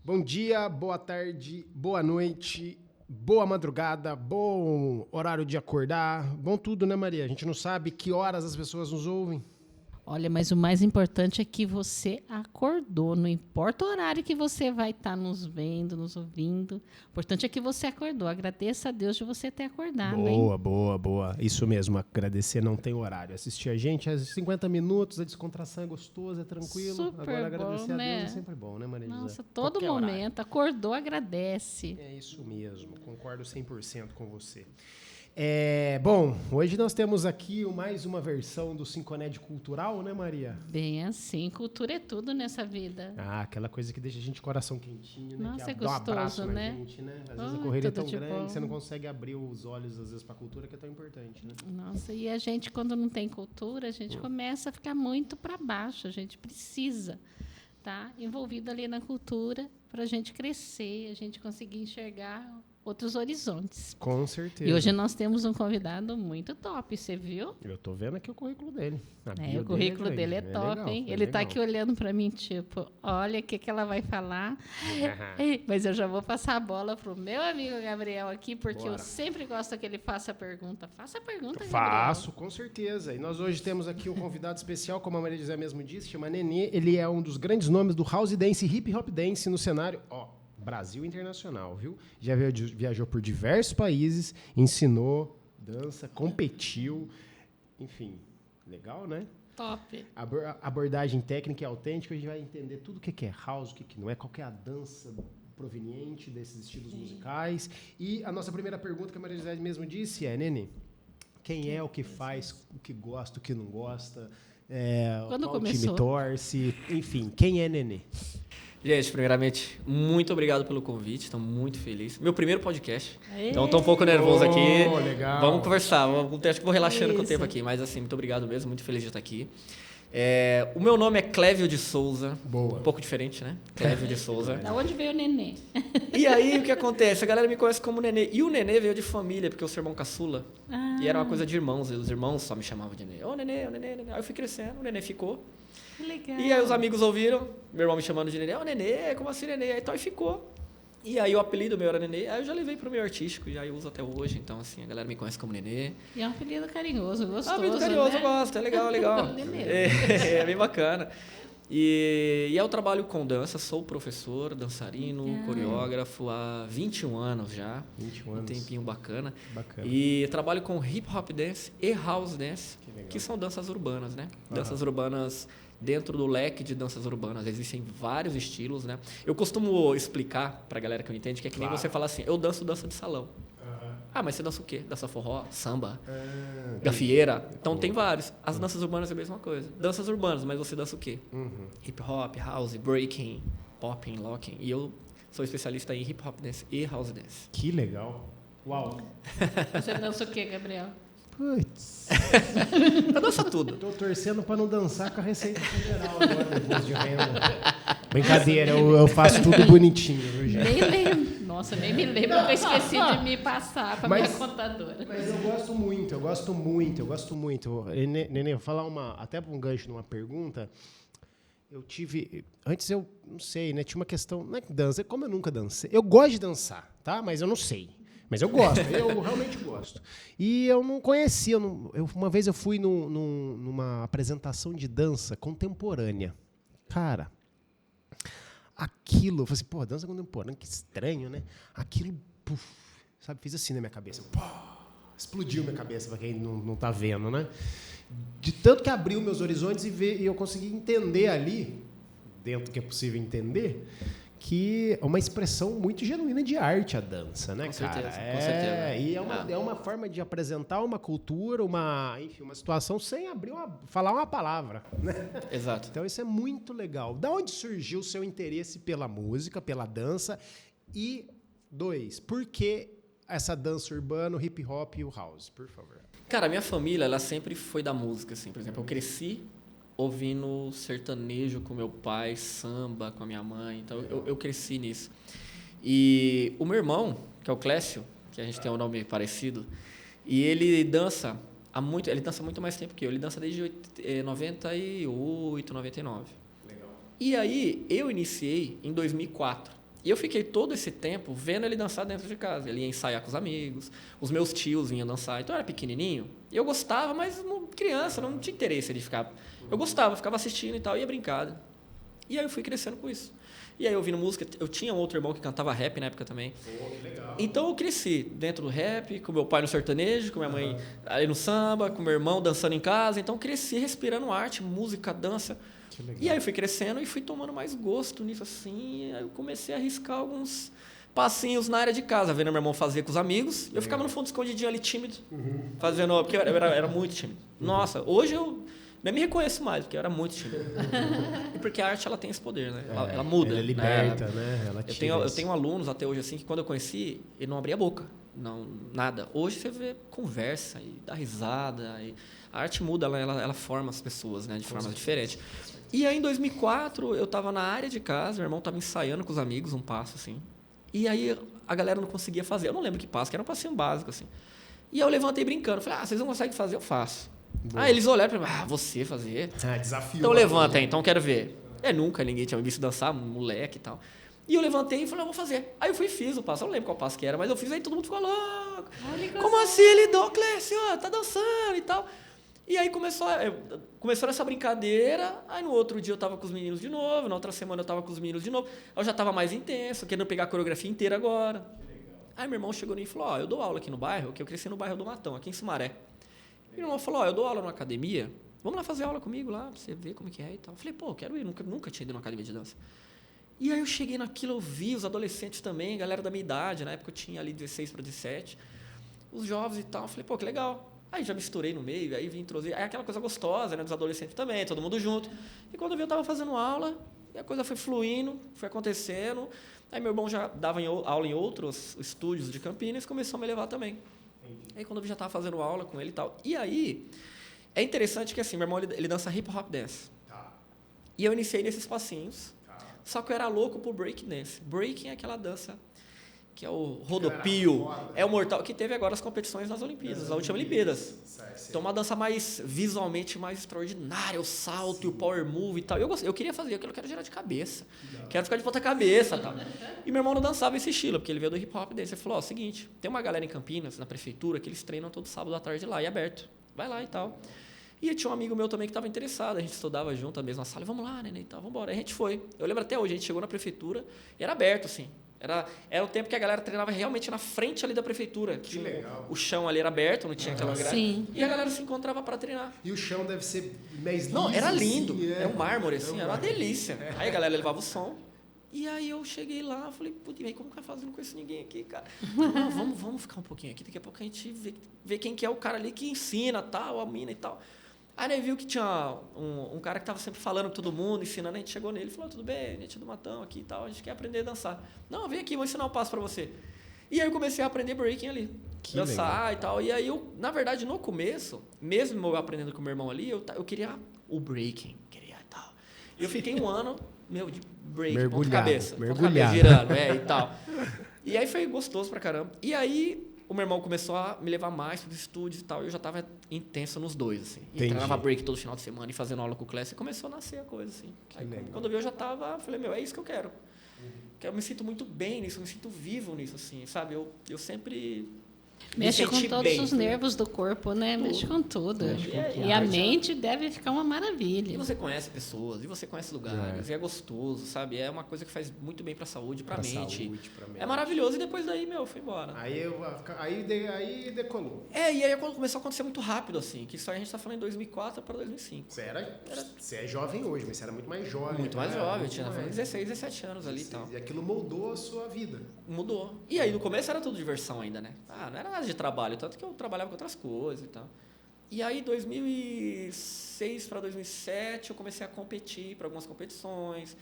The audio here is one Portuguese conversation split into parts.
Bom dia, boa tarde, boa noite, boa madrugada, bom horário de acordar, bom tudo, né, Maria? A gente não sabe que horas as pessoas nos ouvem. Olha, mas o mais importante é que você acordou. Não importa o horário que você vai estar nos vendo, nos ouvindo. O importante é que você acordou. Agradeça a Deus de você ter acordado, hein? Boa. Isso mesmo, agradecer não tem horário. Assistir a gente é 50 minutos, a descontração é gostosa, é tranquilo. Super Agora agradecer bom, a né? Deus é sempre bom, né, Maria José? Nossa, todo Qualquer momento. horário. Acordou, agradece. É isso mesmo, concordo 100% com você. Bom, hoje nós temos aqui mais uma versão do Sinconédio Cultural, né, Maria? Bem assim, cultura é tudo nessa vida. Ah, aquela coisa que deixa a gente coração quentinho, né? Nossa, que é dá um abraço gostoso, na né? gente, né? Às vezes a Ai, correria é tudo tão de grande bom. que você não consegue abrir os olhos, às vezes, para a cultura, que é tão importante, né? Nossa, e a gente, quando não tem cultura, a gente começa a ficar muito para baixo. A gente precisa estar envolvido ali na cultura para a gente crescer, a gente conseguir enxergar outros horizontes. Com certeza. E hoje nós temos um convidado muito top, você viu? Eu tô vendo aqui o currículo dele. A bio O currículo grande. dele é top, legal, hein? é Ele está legal. aqui olhando para mim, tipo, olha o que ela vai falar. Mas eu já vou passar a bola pro meu amigo Gabriel aqui, porque Bora. eu sempre gosto que ele faça a pergunta. Faça a pergunta, Gabriel. Faço, com certeza. E nós hoje temos aqui um convidado especial, como a Maria José mesmo disse, chama Nenê. Ele é um dos grandes nomes do house dance e hip hop dance no cenário, Brasil internacional, viu? Já viajou por diversos países, ensinou, dança, competiu, enfim, legal, né? Top. Abordagem técnica e autêntica, a gente vai entender tudo o que é house, o que não é, qual que é a dança proveniente desses estilos musicais. E a nossa primeira pergunta, que a Maria José mesmo disse, é, Nenê, quem é, o que faz, o que gosta, o que não gosta, Quando qual time começou? torce, enfim, quem é Nenê? Gente, primeiramente, muito obrigado pelo convite, estou muito feliz. Meu primeiro podcast, Aê! então estou um pouco nervoso aqui. Legal. Vamos conversar, acho que vou relaxando com o Isso. tempo aqui, mas assim, muito obrigado mesmo, muito feliz de estar aqui. O meu nome é Clévio de Souza, Boa. um pouco diferente, né? Clévio de Souza. Da onde veio o nenê? E aí, o que acontece? A galera me conhece como Nenê, e o Nenê veio de família, porque eu sou irmão caçula, e era uma coisa de irmãos, e os irmãos só me chamavam de Nenê. Ô, Nenê, ô, Nenê, Nenê. Aí eu fui crescendo, o Nenê ficou. Que legal. E aí os amigos ouviram, meu irmão me chamando de Nenê, Nenê, como assim Nenê? Aí tal, e ficou. E aí o apelido meu era Nenê, aí eu já levei pro meio artístico, e aí eu uso até hoje, então assim, a galera me conhece como Nenê. E é um apelido carinhoso, gostoso, Apelido carinhoso, né? eu gosto, é legal. Nenê. É bem bacana. E eu trabalho com dança, sou professor, dançarino, Legal. coreógrafo há 21 anos já. 21 Um anos. tempinho bacana. Bacana. E trabalho com hip hop dance e house dance, Que legal. que são danças urbanas, né? Danças urbanas, dentro do leque de danças urbanas, existem vários estilos, né? Eu costumo explicar pra galera que não entende, que é que nem Claro. você fala assim, eu danço dança de salão. Ah, mas você dança o quê? Dança forró, samba, gafieira. Então tem vários. As danças urbanas é a mesma coisa. Danças urbanas, mas você dança o quê? Hip hop, house, breaking, popping, locking. E eu sou especialista em hip hop dance e house dance. Que legal. Uau. Você dança o quê, Gabriel? Putz. Eu danço tudo. Tô torcendo pra não dançar com a Receita Federal agora, no imposto de renda. Brincadeira, eu faço tudo bonitinho, viu, gente? Nem lembro. Nossa, nem me lembro, porque eu esqueci de me passar para Mas- minha contadora. Mas eu gosto muito. Nenê, vou falar até um gancho numa pergunta. Antes eu não sei, né? Tinha uma questão, não é que dança, como eu nunca dancei. Eu gosto de dançar, tá? Mas eu não sei. Mas eu gosto, eu realmente gosto. E eu não conhecia, uma vez eu fui numa apresentação de dança contemporânea. Cara, aquilo, eu falei assim, pô, dança contemporânea, que estranho, né? Aquilo, puf, sabe, fiz assim na minha cabeça. Pô, explodiu minha cabeça, para quem não tá vendo, né? De tanto que abriu meus horizontes e eu consegui entender ali, dentro do que é possível entender, que é uma expressão muito genuína de arte a dança, né, Com cara? certeza, com certeza. E é uma forma de apresentar uma cultura, uma situação sem falar uma palavra, né? Exato. Então isso é muito legal. Da onde surgiu o seu interesse pela música, pela dança? E, 2, por que essa dança urbana, o hip hop e o house, por favor? Cara, minha família, ela sempre foi da música, assim. Por exemplo, eu cresci ouvindo sertanejo com meu pai, samba com a minha mãe. Então, eu cresci nisso. E o meu irmão, que é o Clécio, que a gente tem um nome parecido, e ele dança muito mais tempo que eu. Ele dança desde 98, 99. Legal. E aí, eu iniciei em 2004. E eu fiquei todo esse tempo vendo ele dançar dentro de casa. Ele ia ensaiar com os amigos, os meus tios vinham dançar. Então eu era pequenininho, e eu gostava, mas criança, não tinha interesse de ficar. Eu gostava, ficava assistindo e tal, ia brincar. E aí eu fui crescendo com isso. E aí ouvindo música, eu tinha um outro irmão que cantava rap na época também. Pô, que legal. Então eu cresci dentro do rap, com meu pai no sertanejo, com minha mãe ali no samba, com meu irmão dançando em casa. Então cresci respirando arte, música, dança. E aí eu fui crescendo e fui tomando mais gosto nisso assim. Aí eu comecei a arriscar alguns passinhos na área de casa, vendo meu irmão fazer com os amigos. Eu ficava no fundo escondidinho ali, tímido, fazendo, porque eu era muito tímido. Nossa, hoje eu nem me reconheço mais, porque eu era muito tímido. E porque a arte ela tem esse poder, né? Ela muda. Ela liberta, né? Ela Eu tenho alunos até hoje assim que quando eu conheci, ele não abria a boca, não nada. Hoje você vê conversa e dá risada. E a arte muda, ela forma as pessoas, né, de forma diferente. E aí, em 2004, eu estava na área de casa, meu irmão estava ensaiando com os amigos um passo, assim. E aí, a galera não conseguia fazer. Eu não lembro que passo, que era um passinho básico, assim. E aí, eu levantei brincando. Falei, vocês não conseguem fazer? Eu faço. Boa. Aí, eles olharam e falaram, você fazer? Desafio. Então, levanta aí, então quero ver. Nunca ninguém tinha me visto dançar, moleque e tal. E eu levantei e falei, eu vou fazer. Aí, eu fui e fiz o passo. Eu não lembro qual passo que era, mas eu fiz. Aí, todo mundo ficou louco. Como assim, ele Clécio, tá dançando e tal. E aí começou essa brincadeira, aí no outro dia eu estava com os meninos de novo, na outra semana eu estava com os meninos de novo, eu já estava mais intenso, querendo pegar a coreografia inteira agora. Aí meu irmão chegou e falou, eu dou aula aqui no bairro, que eu cresci no bairro do Matão, aqui em Sumaré. E meu irmão falou, eu dou aula numa academia, vamos lá fazer aula comigo lá, pra você ver como que é e tal. Eu falei, eu quero ir, nunca tinha ido numa academia de dança. E aí eu cheguei naquilo, eu vi os adolescentes também, galera da minha idade, na época eu tinha ali 16 para 17, os jovens e tal, eu falei, que legal. Aí já misturei no meio, aí vim introduzir. Aí aquela coisa gostosa, né? Dos adolescentes também, todo mundo junto. E quando eu vi, eu estava fazendo aula, e a coisa foi fluindo, foi acontecendo. Aí meu irmão já dava aula em outros estúdios de Campinas e começou a me levar também. Entendi. Aí quando eu já estava fazendo aula com ele e tal. E aí, é interessante que assim, meu irmão ele dança hip hop dance. Tá. E eu iniciei nesses passinhos. Tá. Só que eu era louco por break dance. Breaking é aquela dança que é o rodopio, é o mortal, que teve agora as competições nas Olimpíadas, a última Olimpíadas. Então, uma dança mais visualmente mais extraordinária, o salto e o power move e tal. Eu queria fazer aquilo, eu quero girar de cabeça, quero ficar de ponta cabeça e tal. E meu irmão não dançava esse estilo, porque ele veio do hip hop dele. Ele falou, seguinte, tem uma galera em Campinas, na prefeitura, que eles treinam todo sábado à tarde lá, e é aberto. Vai lá e tal. E tinha um amigo meu também que estava interessado, a gente estudava junto na mesma sala, vamos lá, né, e tal, vamos embora. Aí a gente foi. Eu lembro até hoje, a gente chegou na prefeitura e era aberto, assim. Era o tempo que a galera treinava realmente na frente ali da prefeitura. Que legal. O chão ali era aberto, não tinha aquela grade. Sim. E a galera se encontrava para treinar. E o chão deve ser mais liso. Não, era lindo. Assim, era um mármore, assim, era uma delícia. Aí a galera levava o som. E aí eu cheguei lá, falei, putz, como que vai fazer? Não conheço ninguém aqui, cara. Não, vamos ficar um pouquinho aqui, daqui a pouco a gente vê quem que é o cara ali que ensina, tal, a mina e tal. Aí ele viu que tinha um cara que estava sempre falando com todo mundo, ensinando, a gente chegou nele e falou, tudo bem, a gente é do Matão aqui e tal, a gente quer aprender a dançar. Não, vem aqui, vou ensinar um passo para você. E aí eu comecei a aprender breaking ali, que dançar legal. E tal. E aí eu, na verdade, no começo, mesmo eu aprendendo com o meu irmão ali, eu queria o breaking, queria e tal. E eu fiquei um ano, de breaking, ponta cabeça girando, e tal. E aí foi gostoso pra caramba. E aí o meu irmão começou a me levar mais para os estúdios e tal, e eu já estava intenso nos dois, assim. E treinava break todo final de semana e fazendo aula com o Clécio, e começou a nascer a coisa, assim. Aí, quando eu vi, eu já estava, falei, é isso que eu quero. Que eu me sinto muito bem nisso, eu me sinto vivo nisso, assim, sabe? Eu sempre... Mexe com todos os nervos do corpo, né? Mexe com tudo. E a mente deve ficar uma maravilha. E você conhece pessoas, e você conhece lugares, e é gostoso, sabe? É uma coisa que faz muito bem pra saúde, pra mente. É maravilhoso, e depois daí, foi embora. Aí decolou. E aí começou a acontecer muito rápido, assim, que isso aí a gente tá falando em 2004 para 2005. Você é jovem hoje, mas você era muito mais jovem. Muito mais jovem, eu tinha 16, 17 anos ali e tal. E aquilo moldou a sua vida. Mudou. E aí, no começo era tudo diversão ainda, né? Não era nada de trabalho, tanto que eu trabalhava com outras coisas e tal. E aí, 2006 para 2007, eu comecei a competir para algumas competições,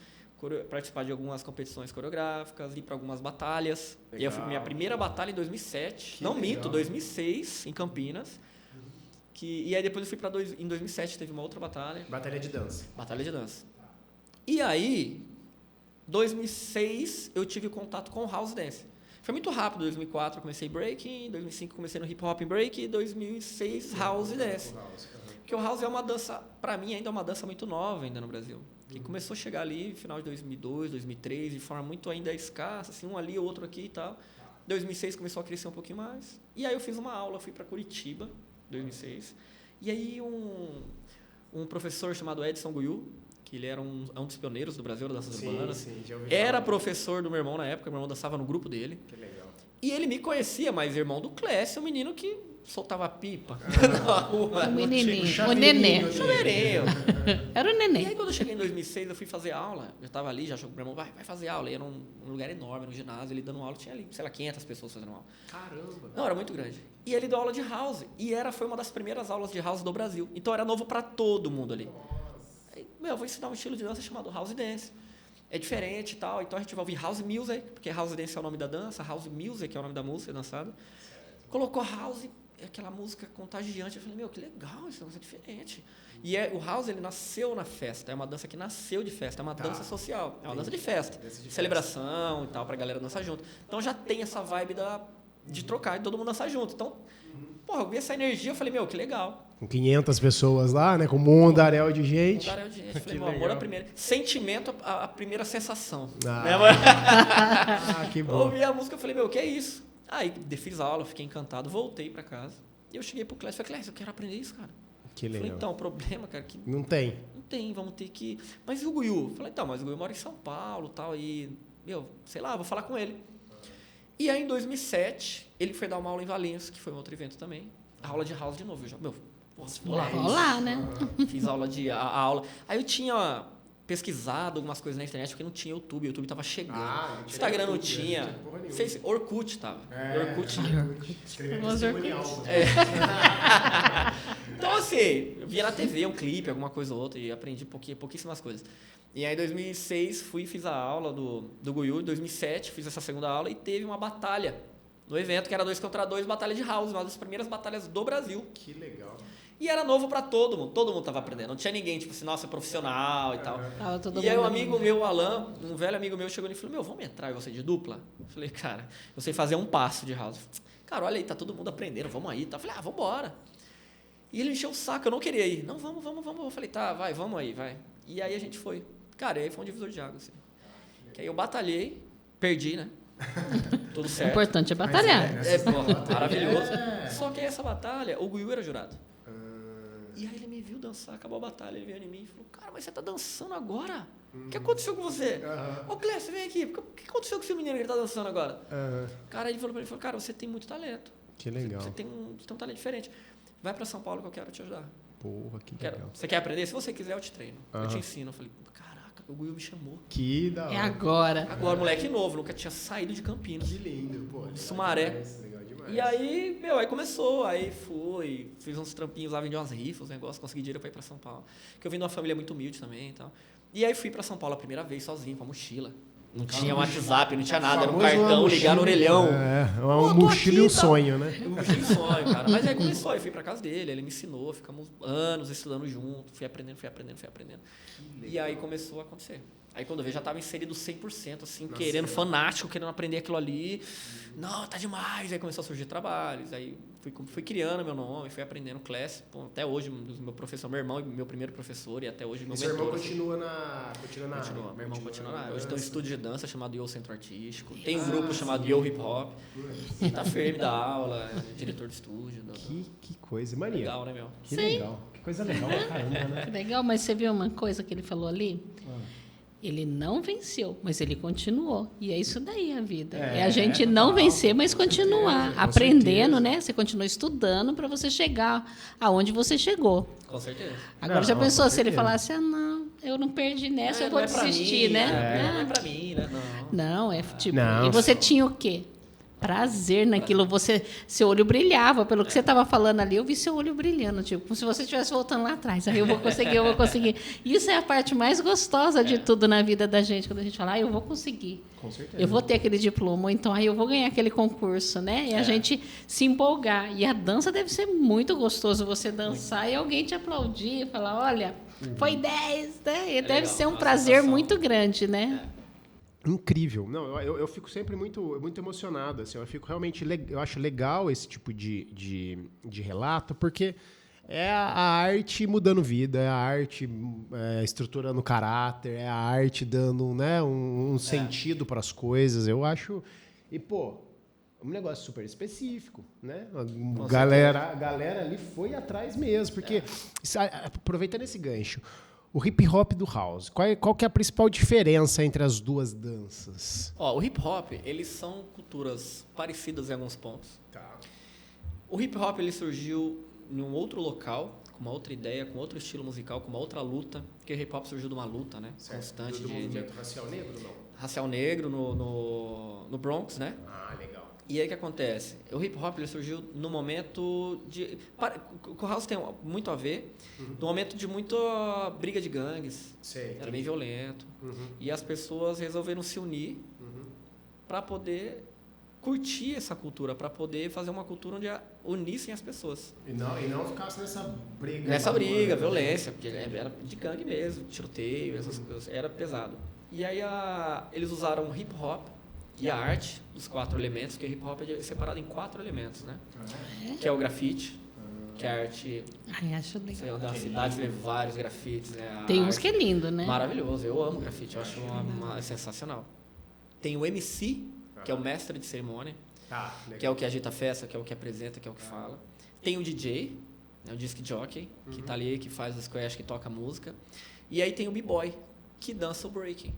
participar de algumas competições coreográficas, ir para algumas batalhas. Legal. E eu fui minha primeira batalha em 2007. Que não legal. Minto, 2006, em Campinas. E aí, depois eu fui em 2007, teve uma outra batalha. Batalha de dança. Batalha de dança. E aí, 2006, eu tive contato com o House Dance. Foi muito rápido, 2004 eu comecei breaking, 2005 comecei no hip hop em break e 2006 house dance. Porque o house é uma dança, para mim ainda é uma dança muito nova ainda no Brasil. Que começou a chegar ali no final de 2002, 2003, de forma muito ainda escassa, assim, um ali, outro aqui e tal. 2006 começou a crescer um pouquinho mais. E aí eu fiz uma aula, fui para Curitiba, 2006. E aí um professor chamado Edson Guiú, que ele era um dos pioneiros do Brasil, das danças urbanas. Sim, já ouvi Era falar. professor do meu irmão na época, meu irmão dançava no grupo dele. Que legal. E ele me conhecia, mas irmão do Clécio, um menino que soltava pipa na rua. O menininho, o chaveirinho, nenê. né? Chaveirinho. Era o E aí, nenê. quando eu cheguei em 2006, eu fui fazer aula. Eu estava ali, já achou que o meu irmão vai fazer aula. E era um lugar enorme, no ginásio, ele dando aula. Tinha ali, sei lá, 500 pessoas fazendo aula. Caramba. Não, era muito grande. E ele deu aula de house. E foi uma das primeiras aulas de house do Brasil. Então, era novo para todo mundo ali. Aí, eu vou ensinar um estilo de dança chamado house dance. É diferente e tal. Então, a gente vai ouvir house music, porque house dance é o nome da dança. House music é o nome da música dançada. Colocou house, aquela música contagiante. Eu falei, que legal, isso é diferente. E o house, ele nasceu na festa. É uma dança que nasceu de festa. É uma dança social. É uma dança de festa. Celebração e tal, pra galera dançar junto. Então, já tem essa vibe de trocar e todo mundo dançar junto. Então, eu vi essa energia, eu falei, que legal. Com 500 pessoas lá, né? Com um mundaréu de gente. Mundaréu de gente. Falei, amor, a primeira... Sentimento, a primeira sensação. Ah, Né, que bom. ouvi a música, eu falei, o que é isso? Aí, fiz a aula, fiquei encantado, voltei pra casa. E eu cheguei pro Clécio e falei, Clécio, eu quero aprender isso, cara. Que legal. Falei, então, o problema, cara, que Não tem. não tem, vamos ter que... Mas e o Guiú? Falei, então, mas o Guiú mora em São Paulo e tal, e, sei lá, vou falar com ele. E aí, em 2007, ele foi dar uma aula em Valinhos, que foi um outro evento também. A aula de house de novo. Vou lá. Vou lá, né? Fiz aula a aula. Aí eu tinha pesquisado algumas coisas na internet, porque não tinha YouTube. O YouTube tava chegando. não tinha Instagram não YouTube, tinha. não tinha porra nenhuma. Orkut tava. Orkut. Famoso Orkut. Então, assim, eu via na TV um clipe, alguma coisa ou outra, e aprendi pouquíssimas coisas. E aí, em 2006, fiz a aula do Guiú. Em 2007, fiz essa segunda aula e teve uma batalha no evento, que era 2 contra 2, batalha de house, uma das primeiras batalhas do Brasil. Que legal. E era novo pra todo mundo tava aprendendo. Não tinha ninguém, tipo assim, nossa, é profissional e tal. Tava todo E aí mundo um amigo meu, o Alan, um velho amigo meu, chegou e falou, vamos entrar e você de dupla? Eu falei, cara, eu sei fazer um passo de house. Cara, olha aí, tá todo mundo aprendendo, vamos aí. Eu falei, vambora. E ele encheu o saco, eu não queria ir. Não, vamos. Eu falei, tá, vai, vamos aí, vai. E aí a gente foi. Cara, e aí foi um divisor de água, assim. Que aí eu batalhei, perdi, né? Tudo O certo. importante é batalhar. Maravilhoso. Só que aí essa batalha, o Guiú era jurado. E aí ele me viu dançar, acabou a batalha, ele veio em mim e falou, cara, mas você tá dançando agora? O que aconteceu com você? Ô, Clécio, vem aqui, o que aconteceu com esse menino que tá dançando agora? Cara, ele falou pra mim, cara, você tem muito talento. Que legal. Você tem um talento diferente. Vai pra São Paulo que eu quero te ajudar. Porra, que legal. Você quer aprender? Se você quiser, eu te treino. Eu te ensino. Eu falei, caraca, o Guiú me chamou. Que da hora. É agora. Agora, moleque novo, nunca tinha saído de Campinas. Que lindo, pô. Legal Sumaré. Demais, legal demais. E aí, aí começou, aí fiz uns trampinhos lá, vendi umas rifas, um negócio, consegui dinheiro pra ir pra São Paulo. Que eu vim de uma família muito humilde também e tal. E aí fui pra São Paulo a primeira vez, sozinho, com a mochila. Não tinha WhatsApp, não tinha nada, era um cartão, ligar no orelhão. Uma mochila e um sonho, né? Um mochila e um sonho, cara. Mas aí começou, eu fui pra casa dele, ele me ensinou, ficamos anos estudando junto, fui aprendendo. E aí começou a acontecer. Aí quando eu vi, já estava inserido 100%, assim, querendo, fanático, querendo aprender aquilo ali. Não, tá demais. Aí começou a surgir trabalhos, aí fui criando meu nome, fui aprendendo Clécio. Até hoje, meu professor, meu irmão, meu primeiro professor, e até hoje meu mentor. Seu irmão continua na área? Meu irmão continua na área. Hoje tem um estúdio de dança chamado Yo Centro Artístico, tem um grupo chamado Yo Hip Hop, e tá firme, dá aula, é diretor de estúdio. Que coisa, mania. Legal, né, meu? Que legal. Que coisa legal pra caramba, né? Legal, mas você viu uma coisa que ele falou ali? Ele não venceu, mas ele continuou. E é isso daí a vida. É a gente não vencer, mas continuar. Aprendendo, né? Você continua estudando para você chegar aonde você chegou. Com certeza. Agora, já pensou se ele falasse, não, eu não perdi nessa, eu vou desistir, né? Não é pra mim, né? Não, é tipo... Não. E você tinha o quê? Prazer naquilo, seu olho brilhava, pelo que você estava falando ali, eu vi seu olho brilhando, tipo, como se você estivesse voltando lá atrás, aí eu vou conseguir. Isso é a parte mais gostosa de tudo na vida da gente, quando a gente fala, eu vou conseguir. Com certeza. Eu vou ter aquele diploma, ou então aí eu vou ganhar aquele concurso, né? E a gente se empolgar. E a dança deve ser muito gostoso, você dançar e alguém te aplaudir, falar, olha, foi 10, né? E deve legal, ser um uma prazer sensação. muito grande, né? Incrível. Não, eu fico sempre muito emocionado. Assim, eu fico realmente eu acho legal esse tipo de relato, porque É a arte mudando vida, é a arte estruturando caráter, é a arte dando, né, um sentido para as coisas. Eu acho. E, pô, um negócio super específico, né? A galera ali foi atrás mesmo, porque, aproveitando esse gancho, o hip hop do house, qual que é a principal diferença entre as duas danças? Ó, o hip hop, eles são culturas parecidas em alguns pontos. Tá. O hip hop, ele surgiu em um outro local, com uma outra ideia, com outro estilo musical, com uma outra luta, porque o hip hop surgiu de uma luta, né? Certo. Constante Do de movimento racial negro, não? racial negro no Bronx, né? Ah, legal. E aí o que acontece? O hip hop ele surgiu no momento de... O house tem muito a ver, no momento de muita briga de gangues. Sei. Era bem violento. Uhum. E as pessoas resolveram se unir para poder curtir essa cultura, para poder fazer uma cultura onde unissem as pessoas. E não ficasse nessa briga. Nessa briga, violência, porque era de gangue mesmo, tiroteio, essas coisas, era pesado. E aí eles usaram o hip hop e a arte, os 4 elementos, que o hip hop é separado em 4 elementos, né? Que é o grafite, que é a arte... Ai, acho legal. Você anda na cidade, vê vários grafites, né? Tem uns que é lindo, né? Maravilhoso, eu amo grafite, eu acho é sensacional. Tem o MC, que é o mestre de cerimônia, que é o que agita a festa, que é o que apresenta, que é o que fala. Tem o DJ, né, o disc jockey, que tá ali, que faz o squash, que toca música. E aí tem o b-boy, que dança o breaking.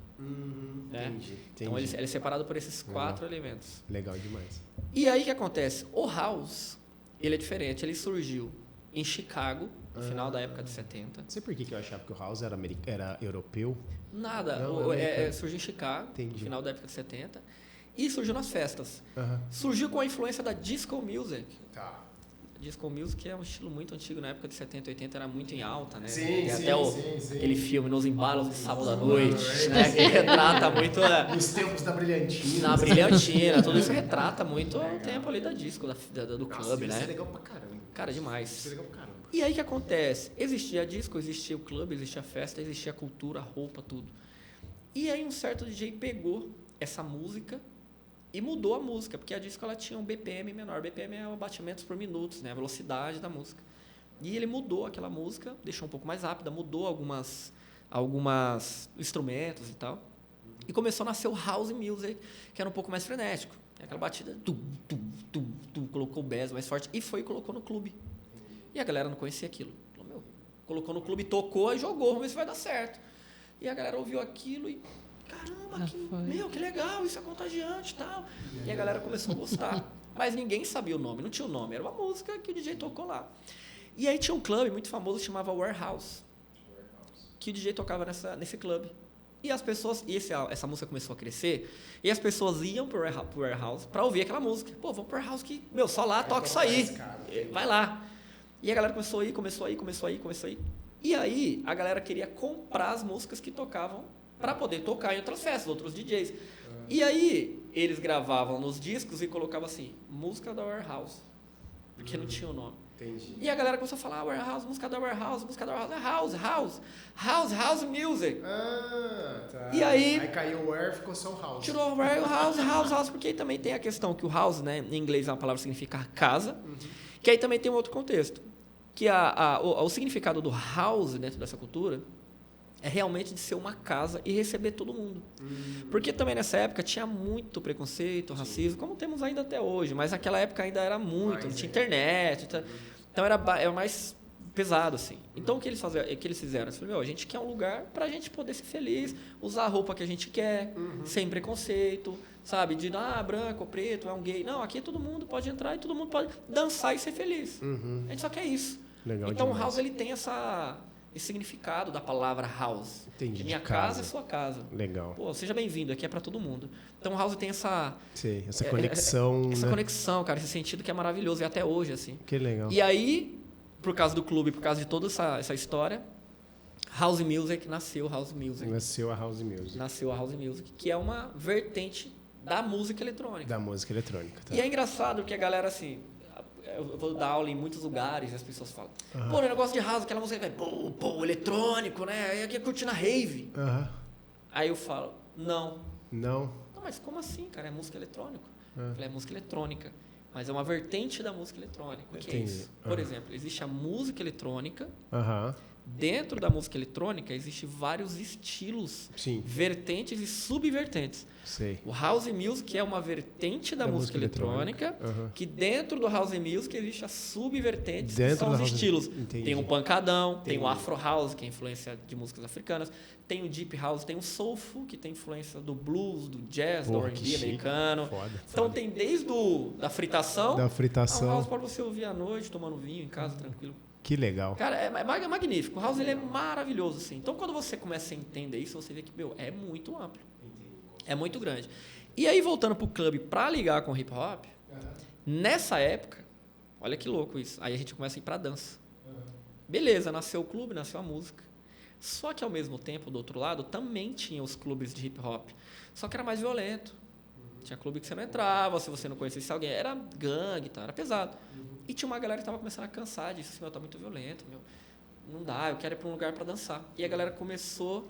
Né? Entendi. Então ele é separado por esses 4 elementos. Legal demais. E aí o que acontece? O house, ele é diferente, ele surgiu em Chicago, no final da época de 70. Não sei por que eu achava que o house era europeu. Nada, Não, surgiu em Chicago, Entendi. no final da época de 70. E surgiu nas festas. Aham. Surgiu com a influência da disco music. Tá. Disco music é um estilo muito antigo, na época de 70, 80 era muito em alta, né? Sim, Tem sim, até sim. aquele filme Nos Embalos de Sábado à Noite, né? Que retrata muito Nos tempos da brilhantina. na brilhantina, tudo isso retrata muito o tempo ali da disco, do clube, Isso é né? legal pra caramba. Cara, Isso é demais. legal pra caramba. E aí o que acontece? Existia a disco, existia o clube, existia a festa, existia a cultura, a roupa, tudo. E aí um certo DJ pegou essa música e mudou a música, porque a disco ela tinha um BPM menor. BPM é batimentos por minutos, né? A velocidade da música. E ele mudou aquela música, deixou um pouco mais rápida, mudou algumas instrumentos e tal. E começou a nascer o house music, que era um pouco mais frenético. Aquela batida, colocou o bass mais forte e colocou no clube. E a galera não conhecia aquilo. Falou, colocou no clube, tocou e jogou, vamos ver se vai dar certo. E a galera ouviu aquilo e caramba, que legal, isso é contagiante e tal. E a galera começou a gostar. Mas ninguém sabia o nome, não tinha o nome, era uma música que o DJ tocou lá. E aí tinha um clube muito famoso que chamava Warehouse, que o DJ tocava nesse clube. E as pessoas, essa música começou a crescer, e as pessoas iam pro Warehouse para ouvir aquela música. Pô, vamos pro Warehouse que, só lá toca isso aí. Vai lá. E a galera começou a ir. E aí a galera queria comprar as músicas que tocavam para poder tocar em outras festas, outros DJs. E aí eles gravavam nos discos e colocavam assim, música da Warehouse, porque não tinha o nome. Entendi. E a galera começou a falar, Warehouse, música da Warehouse, house music. Ah, tá. E aí caiu o Ware, ficou só o house. tirou house, porque aí também tem a questão que o house, né, em inglês a palavra significa casa, que aí também tem um outro contexto, que o significado do house dentro dessa cultura é realmente de ser uma casa e receber todo mundo. Porque também nessa época tinha muito preconceito, racismo, como temos ainda até hoje, mas naquela época ainda era muito, não tinha internet, então era mais pesado, assim. Então o que eles fizeram? Eles falaram, a gente quer um lugar para a gente poder ser feliz, usar a roupa que a gente quer, sem preconceito, sabe? De, branco, preto, é um gay. Não, aqui todo mundo pode entrar e todo mundo pode dançar e ser feliz. A gente só quer isso. Legal então demais. o house ele tem esse significado da palavra house. Entendi, Minha de casa é sua casa. Legal. Pô, seja bem-vindo, aqui é para todo mundo. Então o house tem essa conexão, essa né? conexão, cara, esse sentido que é maravilhoso e até hoje assim. Que legal. E aí, por causa do clube, por causa de toda essa história, house music nasceu house music. Nasceu a house music. Nasceu a house music, que é uma vertente da música eletrônica. Da música eletrônica, tá. E é engraçado que a galera assim, eu vou dar aula em muitos lugares e as pessoas falam, pô, o negócio de house, aquela música, pô, eletrônico, né? Aí aqui é curtindo a rave. Aí eu falo, não, Não. mas como assim, cara? É música eletrônica. Eu falei, é música eletrônica. mas é uma vertente da música eletrônica. O que é Entendi. isso? Por exemplo, existe a música eletrônica. Aham. Dentro da música eletrônica, existem vários estilos, Sim. vertentes e subvertentes. Sei. O House Music é uma vertente da música eletrônica, Aham. que dentro do House Music existe as subvertentes, que Dentro são da os House- estilos. Entendi. Tem o pancadão, tem o Entendi. Afro House, que é influência de músicas africanas, tem o Deep House, tem o Soulful, que tem influência do blues, do jazz, do Porra, que R&B chique. americano. Foda, Então foda. tem desde da fritação, Da a um fritação. house para você ouvir à noite, tomando vinho em casa, tranquilo. Que legal. Cara, é magnífico. O house ele é maravilhoso, assim. Então, quando você começa a entender isso, você vê que, meu, é muito amplo. É muito grande. E aí, voltando pro clube para ligar com o hip hop, nessa época, olha que louco isso. Aí a gente começa a ir pra dança. Beleza, nasceu o clube, nasceu a música. Só que ao mesmo tempo, do outro lado, também tinha os clubes de hip hop. Só que era mais violento. Tinha clube que você não entrava, se você não conhecesse alguém, era gangue, tá? Era pesado. E tinha uma galera que estava começando a cansar disso, assim, meu, tá muito violento, meu. Não dá, eu quero ir para um lugar para dançar. E a galera começou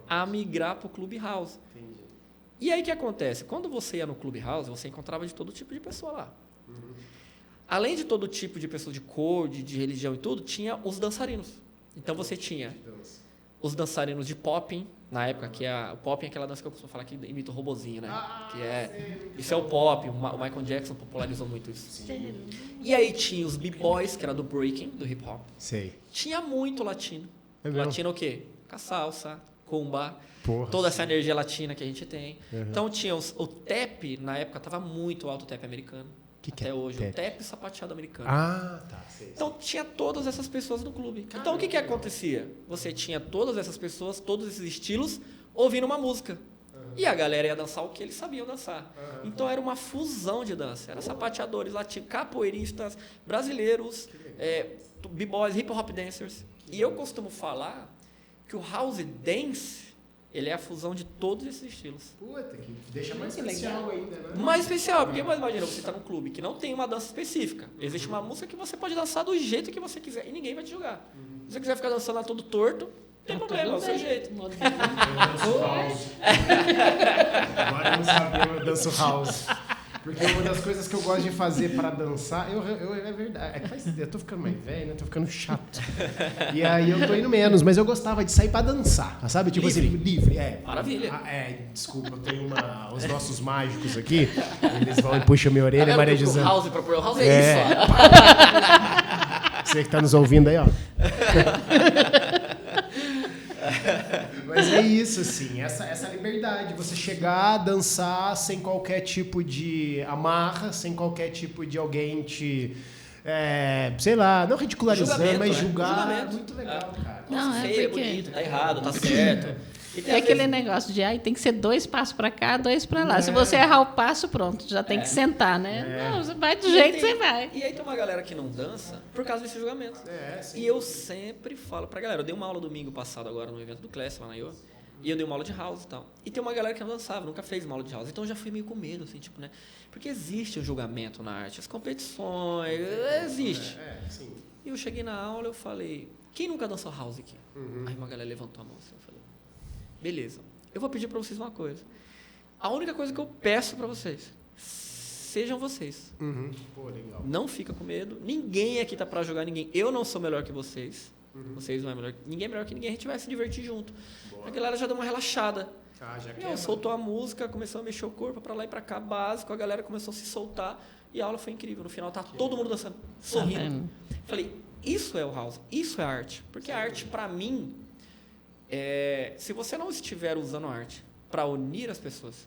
a migrar pro Clube House. Entendi. E aí o que acontece? Quando você ia no Clube House, você encontrava de todo tipo de pessoa lá. Além de todo tipo de pessoa de cor, de religião e tudo, tinha os dançarinos. Então você tinha os dançarinos de popping, na época, que o popping é aquela dança que eu costumo falar que imita o robozinho, né? Isso é o pop, o Michael Jackson popularizou muito isso. E aí tinha os b-boys, que era do breaking, do hip hop. Sei. Tinha muito latino. É mesmo? Latino o quê? Com a salsa, comba, Porra, toda essa energia latina que a gente tem. Uhum. Então tinha o tap, na época estava muito alto o tap americano. Que até é hoje, tap? o tap sapateado americano. Ah, tá. Sei. Então tinha todas essas pessoas no clube. Então o que acontecia? Você tinha todas essas pessoas, todos esses estilos, ouvindo uma música. E a galera ia dançar o que eles sabiam dançar. Então era uma fusão de dança. Era sapateadores latinos, capoeiristas, brasileiros, b-boys, hip hop dancers. E eu costumo falar que o house dance, ele é a fusão de todos esses estilos. Puta, que deixa mais especial ainda, né? Mais especial, porque imagina, você está num clube que não tem uma dança específica. Existe uma música que você pode dançar do jeito que você quiser e ninguém vai te julgar. Se você quiser ficar dançando lá todo torto, não tem problema, é o seu jeito. Eu danço house. Agora eu não sabia, eu danço house. Porque uma das coisas que eu gosto de fazer para dançar, é verdade, eu tô ficando mais velho, né? Tô ficando chato. E aí eu tô indo menos, mas eu gostava de sair para dançar, sabe? Tipo Livre. assim, livre, Maravilha. Desculpa, eu tenho os nossos mágicos aqui, eles vão e puxam minha orelha, Galera, Maria pro José. house, pro house é É. isso, ó. Você que tá nos ouvindo aí, ó. Mas é isso, assim, essa liberdade, você chegar, dançar sem qualquer tipo de amarra, sem qualquer tipo de alguém te, sei lá, não ridicularizando, Julgamento, mas né? julgar. Julgamento. Muito legal, cara. Não, Nossa, é feio, porque- é bonito, tá errado, tá certo. E tem É às aquele vezes- negócio de, tem que ser 2 passos para cá, 2 para lá. Se você errar o passo, pronto, já tem que sentar, né? Não, você vai do jeito que você vai. E aí tem uma galera que não dança por causa desse julgamento. Sim. E eu sempre falo pra galera, eu dei uma aula domingo passado agora no evento do Class, lá na IOA, e eu dei uma aula de house e tal. E tem uma galera que não dançava, nunca fez uma aula de house. Então eu já fui meio com medo, assim, tipo, né? Porque existe o julgamento na arte, as competições, existe. Sim. E eu cheguei na aula, eu falei, quem nunca dançou house aqui? Aí uma galera levantou a mão assim, eu falei, beleza, eu vou pedir pra vocês uma coisa. A única coisa que eu peço pra vocês, sejam vocês. Pô, legal. Não fica com medo. Ninguém aqui tá pra jogar ninguém. Eu não sou melhor que vocês. Vocês não é melhor. Ninguém é melhor que ninguém. A gente vai se divertir junto. A galera já deu uma relaxada. Já Meu, soltou a música, começou a mexer o corpo pra lá e pra cá, básico. A galera começou a se soltar e a aula foi incrível. No final tá todo mundo dançando, sorrindo. vendo? Falei, isso é o house. Isso é arte. Porque a arte, pra mim, se você não estiver usando a arte pra unir as pessoas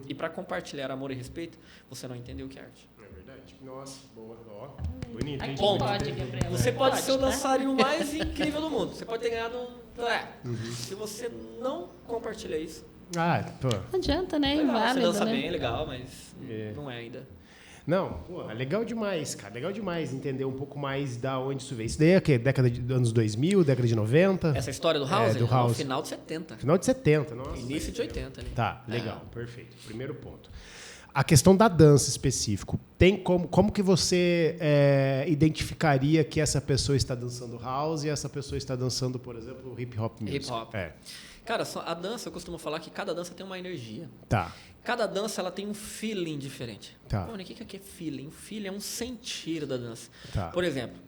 e pra compartilhar amor e respeito, você não entendeu o que é arte. É verdade. Nossa, boa. Ó, bonito, hein? Aqui Ponto. pode, Gabriela. Você pode ser o tá? dançarino mais incrível do mundo. Você pode ter ganhado. Se você não compartilha isso, Não adianta, né? É legal, você inválido, dança né? bem, legal, mas É. não é ainda. Não, pô, é legal demais, cara. Legal demais entender um pouco mais da onde isso veio. Isso daí é o quê? Década de anos 2000, década de 90? Essa história do house, do é house. no final de 70. Final de 70, nossa. Início de 80. Né? Tá, legal, perfeito. Primeiro ponto. A questão da dança específico, tem como que você identificaria que essa pessoa está dançando house e essa pessoa está dançando, por exemplo, hip hop music? Hip hop. Cara, a dança, eu costumo falar que cada dança tem uma energia. Tá. Cada dança ela tem um feeling diferente. Tá. Pô, o que é feeling? O feeling é um sentir da dança. Tá. Por exemplo,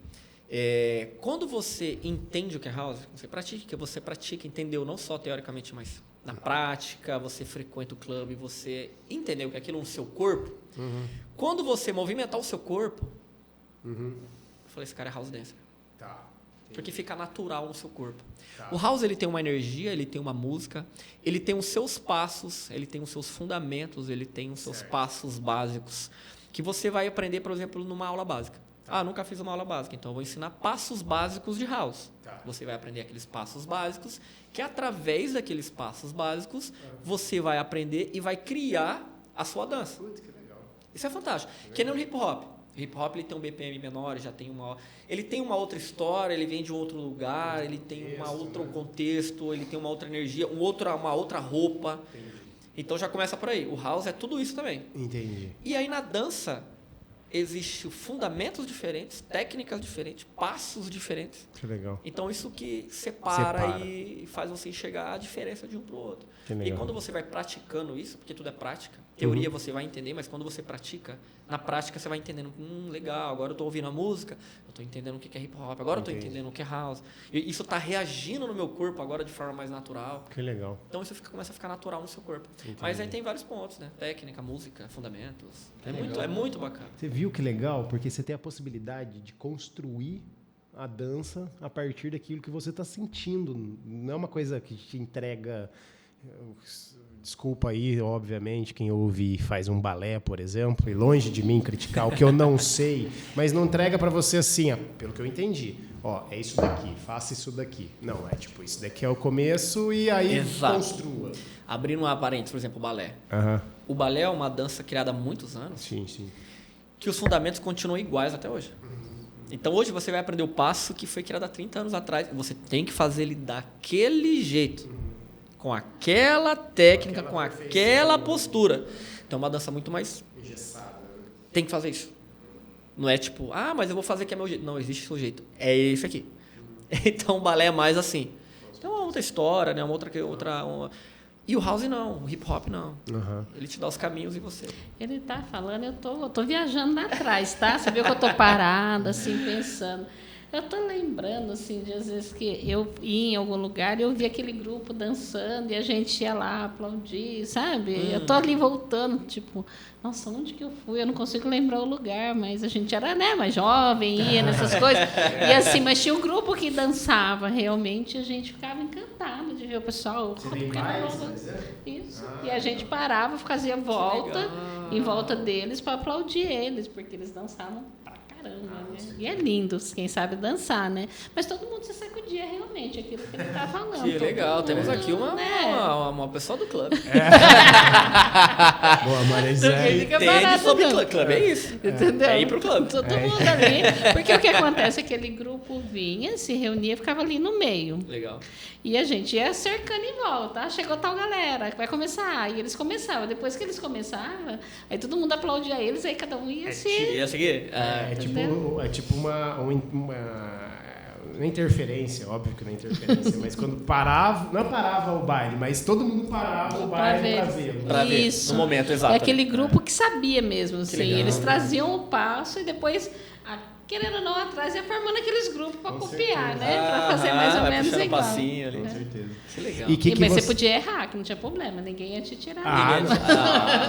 quando você entende o que é house, você pratica, entendeu? Não só teoricamente, mas na prática, você frequenta o clube, você entendeu que aquilo no seu corpo. Quando você movimentar o seu corpo, eu falei, esse cara é house dancer. Tá. Porque fica natural no seu corpo. Tá. O house ele tem uma energia, ele tem uma música, ele tem os seus passos, ele tem os seus fundamentos, ele tem os seus passos básicos que você vai aprender, por exemplo, numa aula básica. Tá. Nunca fiz uma aula básica, então eu vou ensinar passos básicos de house. Tá. Você vai aprender aqueles passos básicos, que através daqueles passos básicos você vai aprender e vai criar a sua dança. Putz, que legal. Isso é fantástico. Que nem no hip hop. O hip hop ele tem um BPM menor, ele tem uma outra história, ele vem de um outro lugar, ele tem outro contexto, ele tem uma outra energia, uma outra roupa. Entendi. Então já começa por aí. O house é tudo isso também. Entendi. E aí na dança existem fundamentos diferentes, técnicas diferentes, passos diferentes. Que legal. Então isso que separa e faz você enxergar a diferença de um para o outro. E quando você vai praticando isso, porque tudo é prática, teoria você vai entender, mas quando você pratica, na prática você vai entendendo, legal, agora eu estou ouvindo a música, eu estou entendendo o que é hip hop, agora eu estou entendendo o que é house. E isso está reagindo no meu corpo agora de forma mais natural. Que legal. Então isso começa a ficar natural no seu corpo. Entendi. Mas aí tem vários pontos, né? Técnica, música, fundamentos. É muito bacana. Você viu que legal? Porque você tem a possibilidade de construir a dança a partir daquilo que você está sentindo. Não é uma coisa que te entrega... Desculpa aí, obviamente, quem ouve e faz um balé, por exemplo, e longe de mim criticar o que eu não sei, mas não entrega para você assim, pelo que eu entendi. É isso daqui, faça isso daqui. Não, é tipo, isso daqui é o começo e aí construa. Abrindo uma parênteses, por exemplo, o balé. O balé é uma dança criada há muitos anos. Sim, sim. Que os fundamentos continuam iguais até hoje. Então, hoje você vai aprender o passo que foi criado há 30 anos atrás. Você tem que fazer ele daquele jeito. Com aquela técnica, com aquela postura. Então, é uma dança muito mais... engessada. Tem que fazer isso. Não é tipo, mas eu vou fazer que é meu jeito. Não, existe seu jeito. É esse aqui. Então, o balé é mais assim. Então, é uma outra história, né? E o house não, o hip hop não. Ele te dá os caminhos e você. Ele tá falando, eu tô viajando lá atrás, tá? Você viu que eu tô parada, assim, pensando. Eu tô lembrando, assim, de às vezes que eu ia em algum lugar e eu via aquele grupo dançando e a gente ia lá aplaudir, sabe? Eu tô ali voltando, tipo, nossa, onde que eu fui? Eu não consigo lembrar o lugar, mas a gente era, né, mais jovem, ia nessas coisas. E assim, mas tinha um grupo que dançava, realmente, a gente ficava encantado de ver o pessoal. Isso. E a gente parava, fazia volta em volta deles para aplaudir eles, porque eles dançavam caramba, né? E é lindo, quem sabe dançar, né? Mas todo mundo se sacudia realmente, aquilo que ele está falando. Que legal, temos aqui uma pessoa do clube. Boa, Marizé. Entende sobre clube, é isso. Entendeu? É ir pro clube. Todo mundo ali. Porque o que acontece? Aquele grupo vinha, se reunia, ficava ali no meio. Legal. E a gente ia cercando em volta. Chegou tal galera, vai começar. E eles começavam. Depois que eles começavam, aí todo mundo aplaudia eles, aí cada um ia se... Ia seguir? É tipo uma interferência, óbvio que não é interferência, mas quando não parava o baile, mas todo mundo parava o baile para ver. Isso. No momento exato. É aquele grupo que sabia mesmo, assim. Eles traziam o passo e depois, querendo ou não, atrás ia formando aqueles grupos para copiar, né? Para fazer mais ou menos igual. Passinho ali. Com certeza. Que legal. Mas você podia errar, que não tinha problema, ninguém ia te tirar.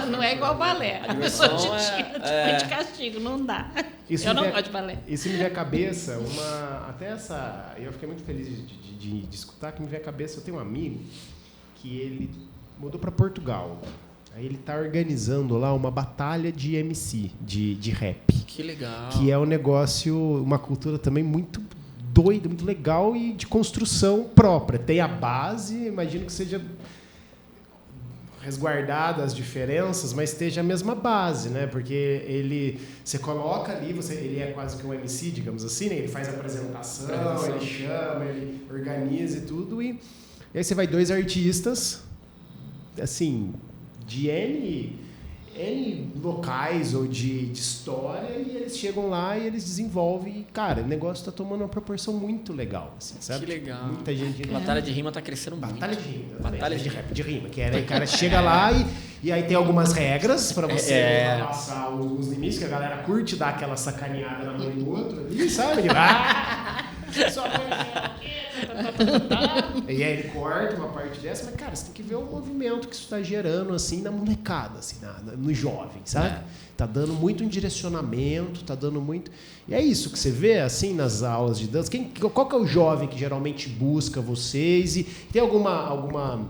Não é igual balé. A pessoa te tira, de castigo, não dá. Eu não gosto de balé. Isso me veio à cabeça, eu fiquei muito feliz de escutar, que me veio à cabeça, eu tenho um amigo que ele mudou para Portugal. Aí ele está organizando lá uma batalha de MC, de rap. Que legal. Que é um negócio, uma cultura também muito doida, muito legal e de construção própria. Tem a base, imagino que seja resguardada as diferenças, mas esteja a mesma base, né? Porque você coloca ali, ele é quase que um MC, digamos assim, né? Ele faz a apresentação, ele chama, ele organiza e tudo, e aí você vai 2 artistas, assim, de N locais ou de história, e eles chegam lá e eles desenvolvem. E, cara, o negócio tá tomando uma proporção muito legal, assim, sabe? Que legal. Muita gente... Batalha de rima tá crescendo muito. Batalha de rima. Batalha de rap de rima. Que o cara chega lá e aí tem algumas regras pra você passar os limites, que a galera curte dar aquela sacaneada na mão do outro ali, sabe? Só e aí ele corta uma parte dessa, mas, cara, você tem que ver o movimento que isso tá gerando, assim, na molecada, assim, no jovem, sabe? Tá dando muito um direcionamento, tá dando muito... E é isso que você vê, assim, nas aulas de dança. Qual que é o jovem que geralmente busca vocês? E tem alguma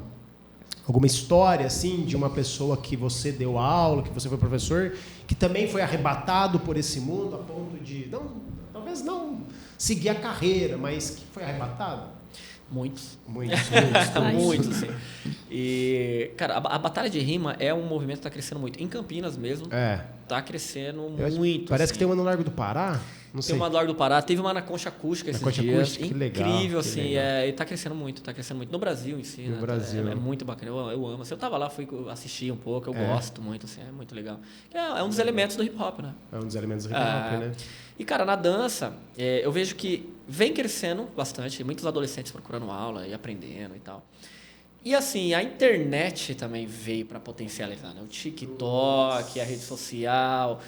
história, assim, de uma pessoa que você deu aula, que você foi professor, que também foi arrebatado por esse mundo a ponto de... talvez não seguir a carreira, mas que foi arrebatado? Muitos, sim. E, cara, a batalha de rima é um movimento que está crescendo muito. Em Campinas mesmo, está crescendo muito. Parece assim. Que tem uma no Largo do Pará? Não sei. Tem uma no Largo do Pará. Teve uma na Concha Acústica esses dias. Acústica, que legal. Incrível, assim. E está crescendo muito, No Brasil em si, no Brasil. É muito bacana. Eu amo. Se eu tava lá, fui assistir um pouco. Eu gosto muito, assim. É muito legal. É um dos elementos do hip-hop, né? É um dos elementos do hip-hop, né? E, cara, na dança, eu vejo que vem crescendo bastante. Muitos adolescentes procurando aula e aprendendo e tal. E, assim, a internet também veio para potencializar, né? O TikTok, a rede social.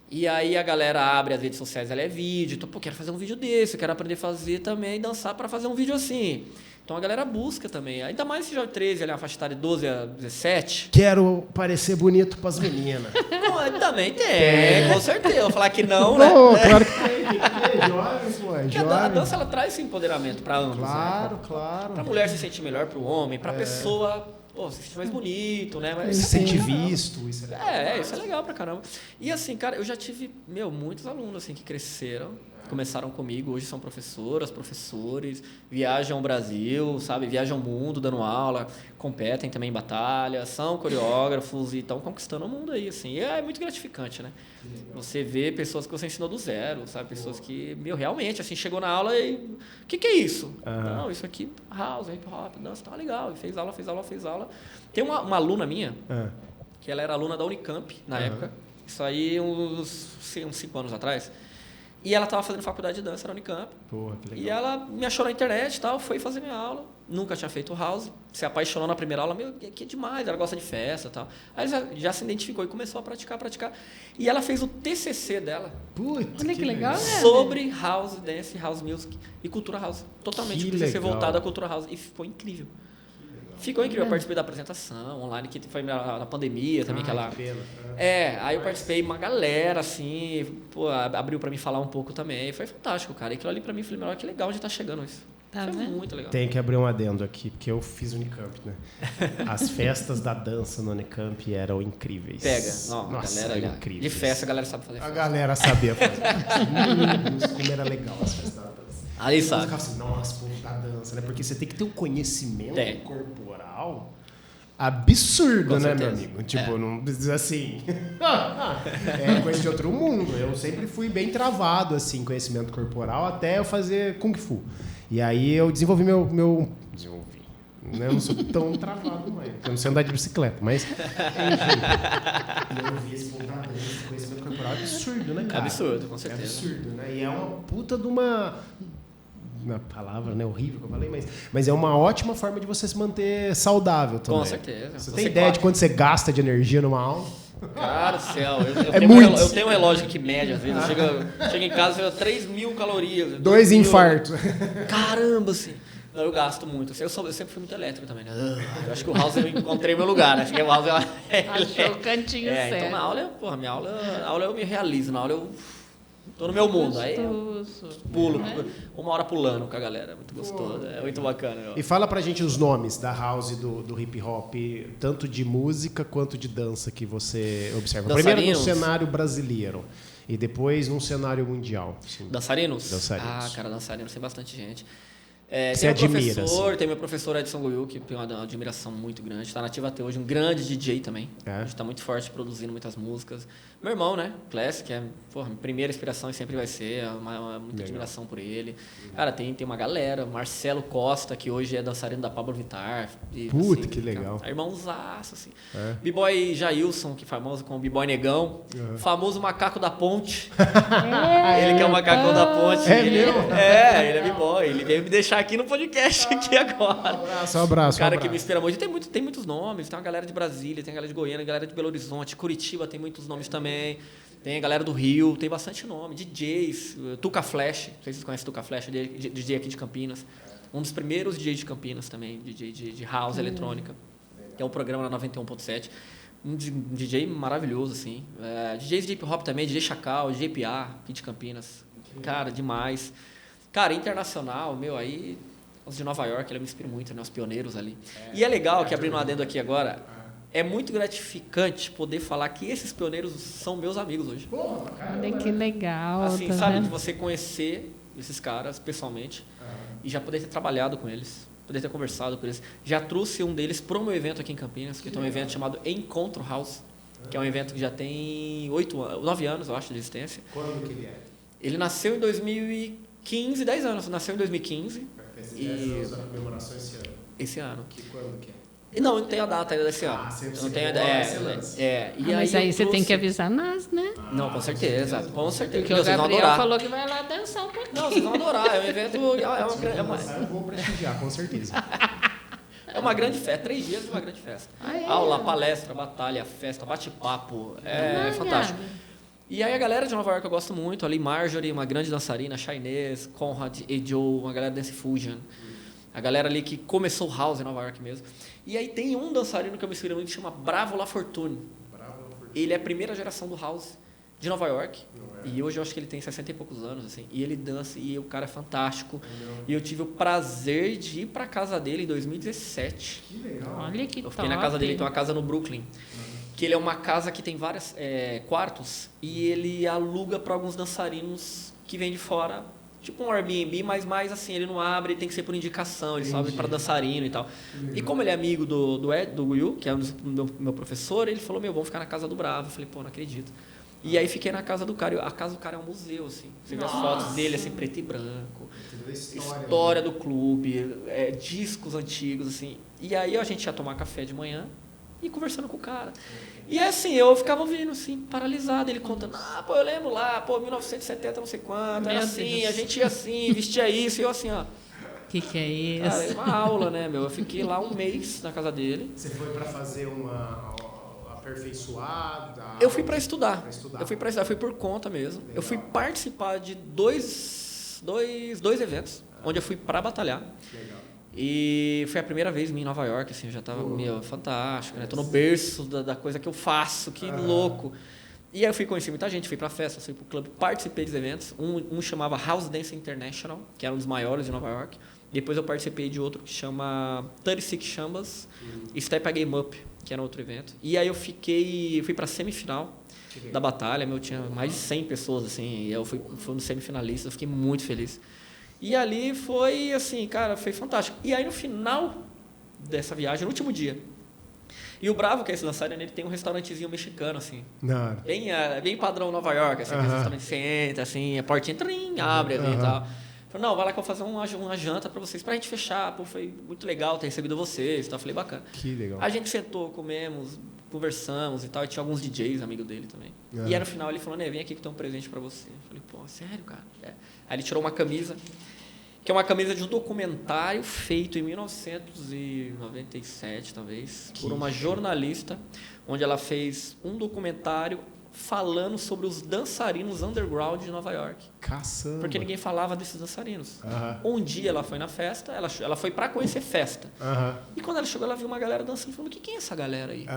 E aí a galera abre as redes sociais, ela é vídeo. Então, quero fazer um vídeo desse, eu quero aprender a fazer também e dançar para fazer um vídeo assim. Então a galera busca também. Ainda mais esse jovem 13, ali, uma faixa etária de 12 a 17. Quero parecer bonito pras meninas. Também tem, com certeza. Eu vou falar que não, né? Claro que tem. Jovem, pô. Porque a dança, ela traz esse empoderamento para ambos. Claro, né? claro. Pra mulher se sentir melhor, pro homem, pra pessoa se sentir mais bonito, né? Mas se sentir visto. Isso isso é legal pra caramba. E assim, cara, eu já tive, muitos alunos assim que cresceram, começaram comigo, hoje são professoras, professores, viajam o Brasil, sabe? Viajam o mundo dando aula, competem também em batalha, são coreógrafos e estão conquistando o mundo aí, assim. E é muito gratificante, né? Você vê pessoas que você ensinou do zero, sabe? Pessoas que, realmente, assim, chegou na aula e... O que é isso? Não, isso aqui, house, hip hop, dança, tá legal. E fez aula. Tem uma aluna minha, que ela era aluna da Unicamp, na época. Isso aí uns 5 anos atrás. E ela estava fazendo faculdade de dança na Unicamp. Porra, que legal. E ela me achou na internet e tal, foi fazer minha aula. Nunca tinha feito house. Se apaixonou na primeira aula. Que é demais, ela gosta de festa e tal. Aí já se identificou e começou a praticar. E ela fez o TCC dela. Putz, olha que legal, né? Sobre house dance, house music e cultura house. Totalmente que TCC legal. voltado à cultura house. E ficou incrível. Ficou incrível. Eu participei da apresentação online, que foi na pandemia também. Que pena. Aí eu participei, uma galera, assim, abriu pra mim falar um pouco também. Foi fantástico, cara. E aquilo ali pra mim, falei, que legal de estar chegando isso. Foi muito legal. Tem que abrir um adendo aqui, porque eu fiz Unicamp, né? As festas da dança no Unicamp eram incríveis. Nossa, galera, eram incríveis. De festa, a galera sabe fazer festa. A galera sabia fazer. Como era legal as festas da dança. Ali sabe. Assim, nossa, povo da dança, né? Porque você tem que ter um conhecimento corporal absurdo, né, meu amigo? Tipo, não precisa assim... é coisa de outro mundo. Eu sempre fui bem travado, assim, conhecimento corporal, até eu fazer Kung Fu. E aí eu desenvolvi meu... Desenvolvi. Eu não sou tão travado mais, porque eu não sei andar de bicicleta, mas... Enfim. E eu vi esse conhecimento corporal absurdo, né, cara? Absurdo, com certeza. Absurdo, né? E é uma puta de uma... Na palavra, né, horrível que eu falei, mas é uma ótima forma de você se manter saudável também. Com certeza. Você tem ideia de quanto você gasta de energia numa aula? Cara do céu, eu tenho um relógio que mede, às vezes, eu chego em casa e 3.000 calorias. 2 infartos. Caramba, assim. Eu gasto muito. Eu sempre fui muito elétrico também, né? Eu acho que o house eu encontrei meu lugar, né? Acho que o house achou o cantinho certo. Então na aula, minha aula eu me realizo, na aula eu tô no meu mundo. Aí eu pulo, 1 hora pulando com a galera. Muito gostoso, é muito bacana. E fala pra gente os nomes da house do hip hop, tanto de música quanto de dança que você observa. Primeiro no cenário brasileiro e depois num cenário mundial. Sim. Dançarinos? Dançarinos. Ah, cara, dançarinos tem bastante gente. Você admira, professor, assim. tem meu professor Edson Goiú, que tem uma admiração muito grande. Está nativo até hoje, um grande DJ também. É. A gente está muito forte produzindo muitas músicas. Meu irmão, né? Classic, que é minha primeira inspiração e sempre vai ser. Muita admiração por ele. Cara, tem uma galera. Marcelo Costa, que hoje é dançarino da Pablo Vittar. Puta, que legal. Cara, irmãozaço, assim. É. B-Boy Jailson, que é famoso como B-Boy Negão. Famoso Macaco da Ponte. Ele que é o Macacão da Ponte. É ele, mesmo? Ele é B-Boy. Ele veio me deixar aqui no podcast aqui agora. Um abraço. O cara que me inspira muito. Tem muitos nomes. Tem uma galera de Brasília, tem a galera de Goiânia, a galera de Belo Horizonte. Curitiba tem muitos nomes também. Tem a galera do Rio, tem bastante nome. DJs, Tuca Flash. Não sei se vocês conhecem Tuca Flash, DJ aqui de Campinas. Um dos primeiros DJs de Campinas também, DJ de house eletrônica. Tem um programa na 91.7. Um DJ maravilhoso, assim. DJs de hip hop também, DJ Chacal, DJ PA, aqui de Campinas. Cara, demais. Cara, internacional, aí os de Nova York, ele me inspira muito, né? Os pioneiros ali. E é legal que, abrindo um adendo aqui agora, é muito gratificante poder falar que esses pioneiros são meus amigos hoje. Olha que legal. Assim, tá sabe, vendo? de você conhecer esses caras pessoalmente e já poder ter trabalhado com eles, poder ter conversado com eles. Já trouxe um deles para o meu evento aqui em Campinas, que é um evento chamado Encontro House, que é um evento que já tem 9 anos, eu acho, de existência. Quando que ele é? Ele nasceu em 2015, 10 anos, nasceu em 2015. E a comemoração esse ano. Esse ano. Quando que é? Não tem a data ainda desse ano. Sempre Não tem a Mas aí você tem que avisar nós, né? Não, com certeza. Com certeza. Porque o Vocês vão Gabriel adorar. falou que vai lá dançar um pouquinho. Não, vocês vão adorar. É um evento. Eu vou prestigiar, com certeza. É uma grande festa. 3 dias de uma grande festa. Aula, palestra, batalha, festa, bate-papo. É fantástico. E aí a galera de Nova York eu gosto muito. Ali Marjorie, uma grande dançarina, Shainez, Conrad, Joe, uma galera Dance Fusion. A galera ali que começou o house em Nova York mesmo. E aí tem um dançarino que eu me inspiro muito que chama Bravo La Fortune. Ele é a primeira geração do house de Nova York. E hoje eu acho que ele tem 60 e poucos anos, assim. E ele dança e o cara é fantástico. E eu tive o prazer de ir pra casa dele em 2017. Que legal. Olha que Eu fiquei na casa dele, tem uma casa no Brooklyn. Que ele é uma casa que tem vários quartos e ele aluga para alguns dançarinos que vêm de fora, tipo um Airbnb, mas mais assim, ele não abre, tem que ser por indicação, ele só abre para dançarino e tal. E como ele é amigo do Guiu, que é do meu professor, ele falou, vamos ficar na casa do Bravo. Eu falei, não acredito. E aí fiquei na casa do cara. A casa do cara é um museu, assim. Você vê as fotos dele, assim, preto e branco. História do clube, discos antigos, assim. E aí a gente ia tomar café de manhã e conversando com o cara. E assim, eu ficava ouvindo, assim, paralisado. Ele contando, eu lembro lá, 1970, não sei quanto, era assim, a gente ia assim, vestia isso, e eu assim, ó. Que é isso? Cara, é uma aula, né, Eu fiquei lá um mês na casa dele. Você foi para fazer uma aperfeiçoada? Eu fui para estudar. Estudar. Eu fui para estudar, fui por conta mesmo. Legal. Eu fui participar de dois eventos, onde eu fui para batalhar. Legal. E foi a primeira vez em Nova York, assim, eu já tava, fantástico, né? Tô no berço da coisa que eu faço, que louco. E aí eu fui conhecer muita gente, fui pra festa, fui pro clube, participei dos eventos. Um chamava House Dance International, que era um dos maiores de Nova York. Depois eu participei de outro que chama 36 Chambas e Step a Game Up, que era outro evento. E aí eu fui pra semifinal da batalha, tinha mais de 100 pessoas, assim, e eu fui um semifinalista, eu fiquei muito feliz. E ali foi, assim, cara, foi fantástico. E aí, no final dessa viagem, no último dia, e o Bravo, que é esse dançarino, ele tem um restaurantezinho mexicano, assim. Não. Bem padrão Nova York, assim, aquele restaurante você entra, assim, a portinha, abre ali e tal. Falei, não, vai lá que eu vou fazer uma janta pra vocês, pra gente fechar. Pô, foi muito legal ter recebido vocês, então eu falei, bacana. Que legal. A gente sentou, comemos, conversamos e tal, e tinha alguns DJs, amigo dele também. E aí, no final, ele falou, vem aqui que tem um presente pra você. Eu falei, pô, sério, cara? Aí ele tirou uma camisa, que é uma camisa de um documentário feito em 1997, talvez, por uma jornalista, onde ela fez um documentário falando sobre os dançarinos underground de Nova York. Caçamba. Porque ninguém falava desses dançarinos. Um dia ela foi na festa, ela foi para conhecer festa. E quando ela chegou, ela viu uma galera dançando e falou, quem é essa galera aí?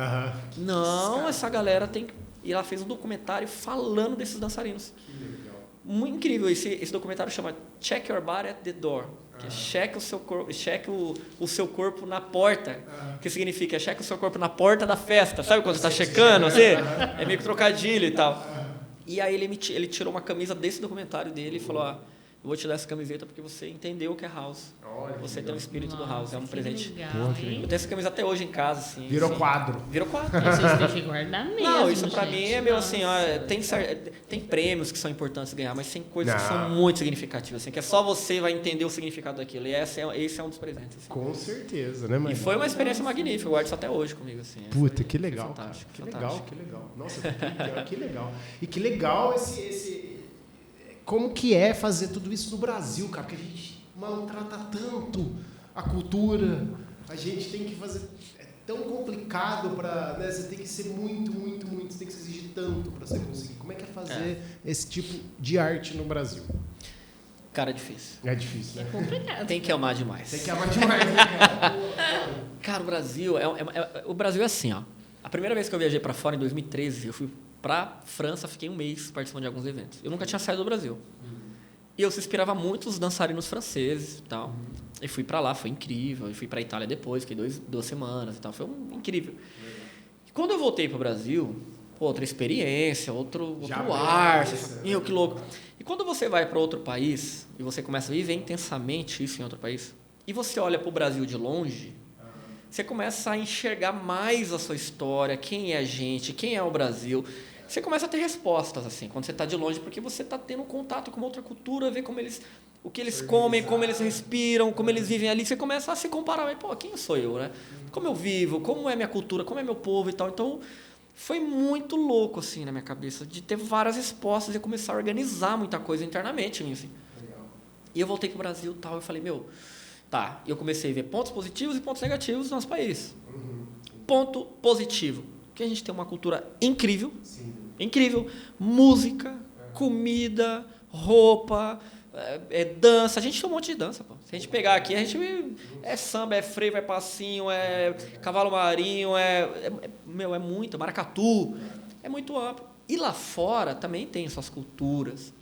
Não, essa galera tem... E ela fez um documentário falando desses dançarinos. Que legal. Muito incrível. Esse documentário chama Check Your Body at the Door. Que é cheque o seu corpo na porta. Que significa cheque o seu corpo na porta da festa. Sabe quando você está checando? Assim? É meio que trocadilho e tal. E aí ele tirou uma camisa desse documentário dele e falou, eu vou te dar essa camiseta porque você entendeu o que é house. Olha, você tem o espírito do house, é um presente. Legal, Pô, que hein? Eu tenho essa camisa até hoje em casa, assim. Virou assim. quadro. Virou quadro. Vocês têm que guardar mesmo. Não, isso pra gente. mim é meio assim, ó, Nossa. tem prêmios que são importantes ganhar, mas tem coisas que Não. são muito significativas, assim, que é só você vai entender o significado daquilo. E esse é um dos presentes. Assim. Com certeza, né, E mãe? foi uma experiência magnífica, eu guardo isso até hoje comigo, assim. Puta, que Foi legal, cara. fantástico, Que fantástico. legal, que legal. Nossa, que legal. E que legal como que é fazer tudo isso no Brasil, cara? Porque a gente maltrata tanto a cultura. A gente tem que fazer... É tão complicado para... Né? Você tem que ser muito, você tem que se exigir tanto para você conseguir. Como é que é fazer esse tipo de arte no Brasil? Cara, é difícil. É difícil, né? Complicado. Tem que amar demais. Tem que amar demais, né, cara? Cara, o Brasil o Brasil é assim, ó. A primeira vez que eu viajei para fora, em 2013, eu fui para França, fiquei um mês participando de alguns eventos. Eu nunca tinha saído do Brasil. E eu se inspirava muito os dançarinos franceses e tal. E fui para lá, foi incrível. E fui para Itália depois, fiquei 2 semanas e tal. Foi incrível. E quando eu voltei para o Brasil, pô, outra experiência, outro ar. Meu, que louco. E quando você vai para outro país e você começa a viver intensamente isso em outro país, e você olha para o Brasil de longe, você começa a enxergar mais a sua história, quem é a gente, quem é o Brasil. Você começa a ter respostas, assim, quando você está de longe, porque você está tendo contato com uma outra cultura, ver o que eles comem, como eles respiram, como eles vivem ali. Você começa a se comparar, mas, pô, quem sou eu, né? Como eu vivo, como é minha cultura, como é meu povo e tal. Então, foi muito louco, assim, na minha cabeça, de ter várias respostas e começar a organizar muita coisa internamente, assim. E eu voltei para o Brasil e tal, eu falei, meu, tá. E eu comecei a ver pontos positivos e pontos negativos do nosso país. Ponto positivo, que a gente tem uma cultura incrível, incrível, música, comida, roupa, dança. A gente tem um monte de dança, pô. Se a gente pegar aqui, a gente é samba, é freio, é passinho, é cavalo marinho, é muito, maracatu, é muito amplo. E lá fora também tem suas culturas.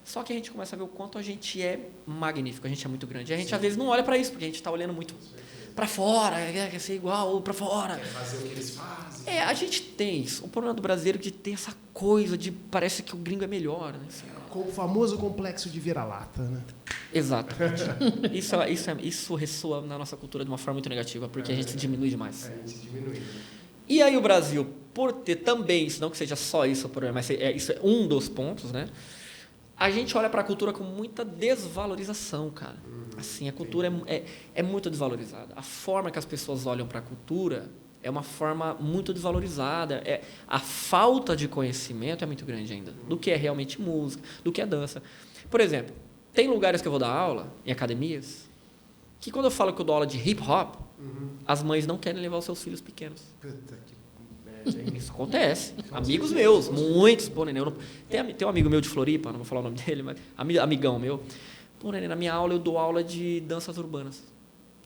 Só que a gente começa a ver o quanto a gente é magnífico, a gente é muito grande. E a gente às vezes não olha para isso, porque a gente está olhando muito para fora, quer ser igual para fora. Quer fazer o que eles fazem. A gente tem isso. O problema do brasileiro é de ter essa coisa de parece que o gringo é melhor, né? Assim, Com o famoso complexo de vira-lata, né? exatamente. Isso ressoa na nossa cultura de uma forma muito negativa, porque a gente se diminui demais. A gente diminui, né? E aí o Brasil, por ter também, isso não que seja só isso o problema, mas isso é um dos pontos, né? A gente olha para a cultura com muita desvalorização, cara. Assim, a cultura é muito desvalorizada. A forma que as pessoas olham para a cultura é uma forma muito desvalorizada. A falta de conhecimento é muito grande ainda do que é realmente música, do que é dança. Por exemplo, tem lugares que eu vou dar aula, em academias, que quando eu falo que eu dou aula de hip hop, as mães não querem levar os seus filhos pequenos. Puta que... Isso acontece. Amigos meus, muitos. Pô, Nenê, tem um amigo meu de Floripa, não vou falar o nome dele, mas amigão meu. Pô, Nenê, na minha aula eu dou aula de danças urbanas.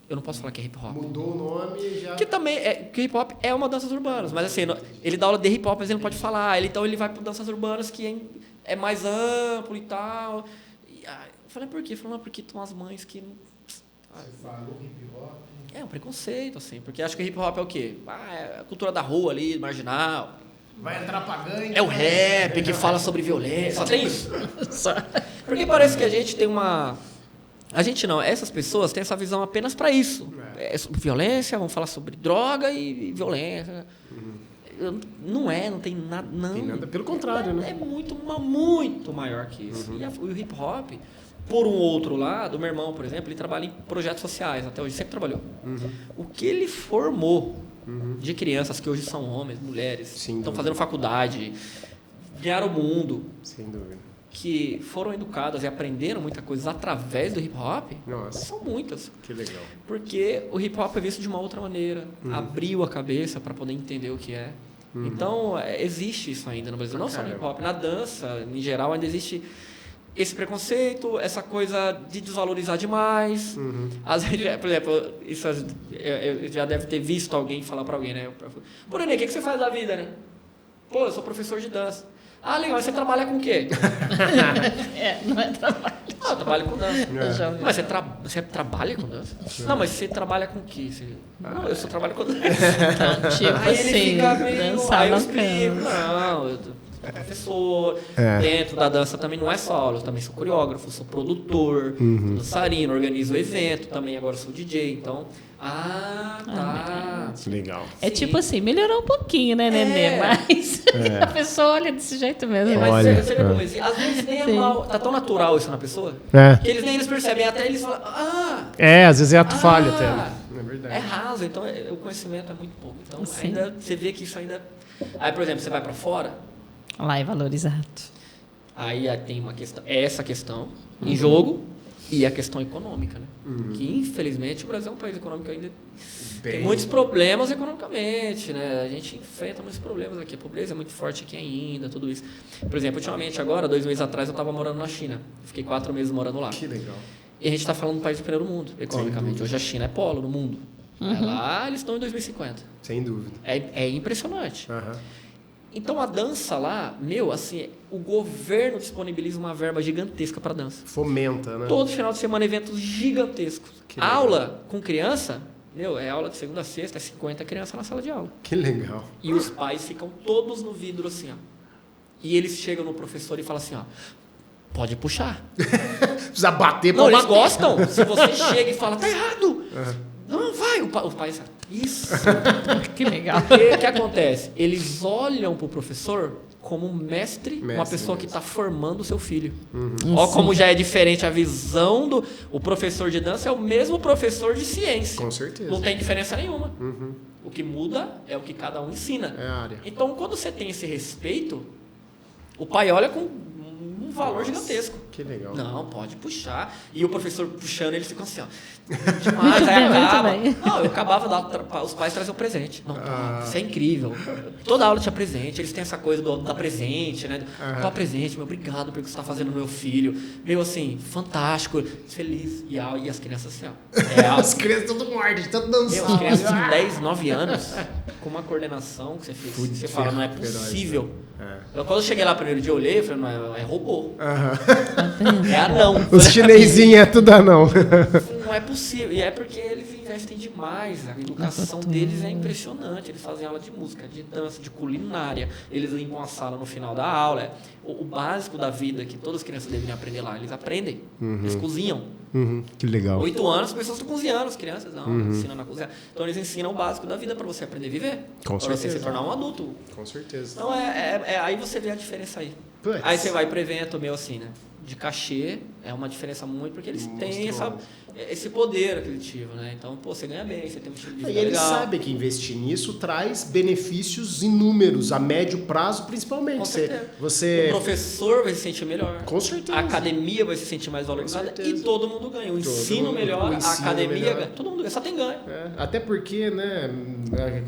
Eu não posso falar que é hip hop. Mudou o nome e já... Que também que hip hop é uma danças urbanas, mas assim, ele dá aula de hip hop, mas ele não pode falar. Então ele vai para danças urbanas que é mais amplo e tal. E, eu falei, por quê? Ele falou, não, porque tem umas mães que... Você falou hip hop... É um preconceito, assim, porque acho que hip hop é o quê? É a cultura da rua ali, marginal. Vai entrar pra gangue... É o rap que fala sobre violência. Só tem isso. Porque parece que a gente tem uma... A gente não, essas pessoas têm essa visão apenas para isso. É sobre violência, vamos falar sobre droga e violência. Não tem nada... Não. Tem nada, pelo contrário, né? É muito maior que isso. E o hip hop... Por um outro lado, o meu irmão, por exemplo, ele trabalha em projetos sociais, até hoje sempre trabalhou. O que ele formou de crianças que hoje são homens, mulheres, estão fazendo faculdade, ganharam o mundo, sem dúvida, que foram educadas e aprenderam muita coisa através do hip hop, nossa, são muitas. Que legal. Porque o hip hop é visto de uma outra maneira, abriu a cabeça para poder entender o que é. Então, existe isso ainda no Brasil, não só no hip hop, na dança, em geral, ainda existe... Esse preconceito, essa coisa de desvalorizar demais. Às vezes, por exemplo, isso eu já deve ter visto alguém falar para alguém, né? Pô, Nenê, o que você faz da vida, né? Pô, eu sou professor de dança. Ah, legal, você trabalha com o quê? Não é trabalho. Ah, eu trabalho com dança. Mas você trabalha com dança? Não, mas você trabalha com o quê? Não, eu só trabalho com dança. Então, tipo Aí ele assim, fica meio... dançar Aí eu bacana. explico, não, professor. Dentro da dança também não é só aula, eu também sou coreógrafo, sou produtor, dançarino, organizo o evento, também agora sou DJ, então... Legal. É tipo assim, melhorou um pouquinho, né, Nenê? Mas a pessoa olha desse jeito mesmo. Mas Olha, você vê como assim, às vezes nem é mal, tá tão natural isso na pessoa, que eles percebem, até eles falam, às vezes é ato falho até. É verdade. É raso, então o conhecimento é muito pouco. Então ainda você vê que isso ainda... Aí, por exemplo, você vai para fora... Lá é valorizado. Aí tem essa questão em jogo e a questão econômica, né? Que, infelizmente, o Brasil é um país econômico ainda... Tem muitos problemas economicamente, né? A gente enfrenta muitos problemas aqui. A pobreza é muito forte aqui ainda, tudo isso. Por exemplo, ultimamente, agora, 2 meses atrás, eu estava morando na China. Fiquei 4 meses morando lá. Que legal. E a gente está falando do país do primeiro mundo, economicamente. Hoje a China é polo no mundo. Lá eles estão em 2050. Sem dúvida. É impressionante. Então a dança lá, assim, o governo disponibiliza uma verba gigantesca para dança. Fomenta, né? Todo final de semana eventos gigantescos. Aula com criança, é aula de segunda a sexta, é 50 crianças na sala de aula. Que legal. E os pais ficam todos no vidro assim, ó. E eles chegam no professor e falam assim, ó, pode puxar. Precisa bater pra Não, eles gostam. Se você chega e fala, tá errado. Não, vai. O pai sabe. Isso. Que legal. O que acontece? Eles olham pro professor como um mestre, uma pessoa que está formando o seu filho. Ó, como já é diferente a visão do... O professor de dança é o mesmo professor de ciência. Com certeza. Não tem diferença nenhuma. O que muda é o que cada um ensina. É a área. Então, quando você tem esse respeito, o pai olha com um valor gigantesco. Que legal. Não, pode puxar. E o professor puxando, eles ficam assim, ó. Demais, aí acaba. Não, eu acabava, os pais traziam presente. Não, isso é incrível. Toda aula tinha presente, eles têm essa coisa do dar presente, né? Dá presente, obrigado pelo que você está fazendo no meu filho. Assim, fantástico, feliz. E as crianças assim, ó. As crianças tudo mortas, de tanto dançar. As crianças de 10, 9 anos, com uma coordenação que você fez. Você fala, não é possível. Quando eu cheguei lá no primeiro dia, eu olhei e falei, não, é robô. É anão. Os chinesinhos é tudo anão. Não é possível. E é porque eles investem demais. A educação deles é impressionante. Eles fazem aula de música, de dança, de culinária. Eles limpam a sala no final da aula. O básico da vida que todas as crianças devem aprender lá, eles aprendem. Eles cozinham. Que legal. 8 anos, as pessoas estão cozinhando, as crianças não, ensinam a cozinhar. Então eles ensinam o básico da vida para você aprender a viver. Com certeza. Para você se tornar um adulto. Com certeza. Então aí você vê a diferença aí. Puts. Aí você vai para o evento meu assim, né? De cachê, é uma diferença muito, porque eles têm esse poder aquisitivo, né? Então, você ganha bem, você tem um estilo de vida legal. E eles sabem legal. que investir nisso traz benefícios inúmeros, a médio prazo, principalmente. Com certeza. Você... O professor vai se sentir melhor. Com certeza. A academia vai se sentir mais valorizada e todo mundo ganha. O ensino melhor, a academia ganha. Todo mundo ganha, só tem ganho. Até porque, né?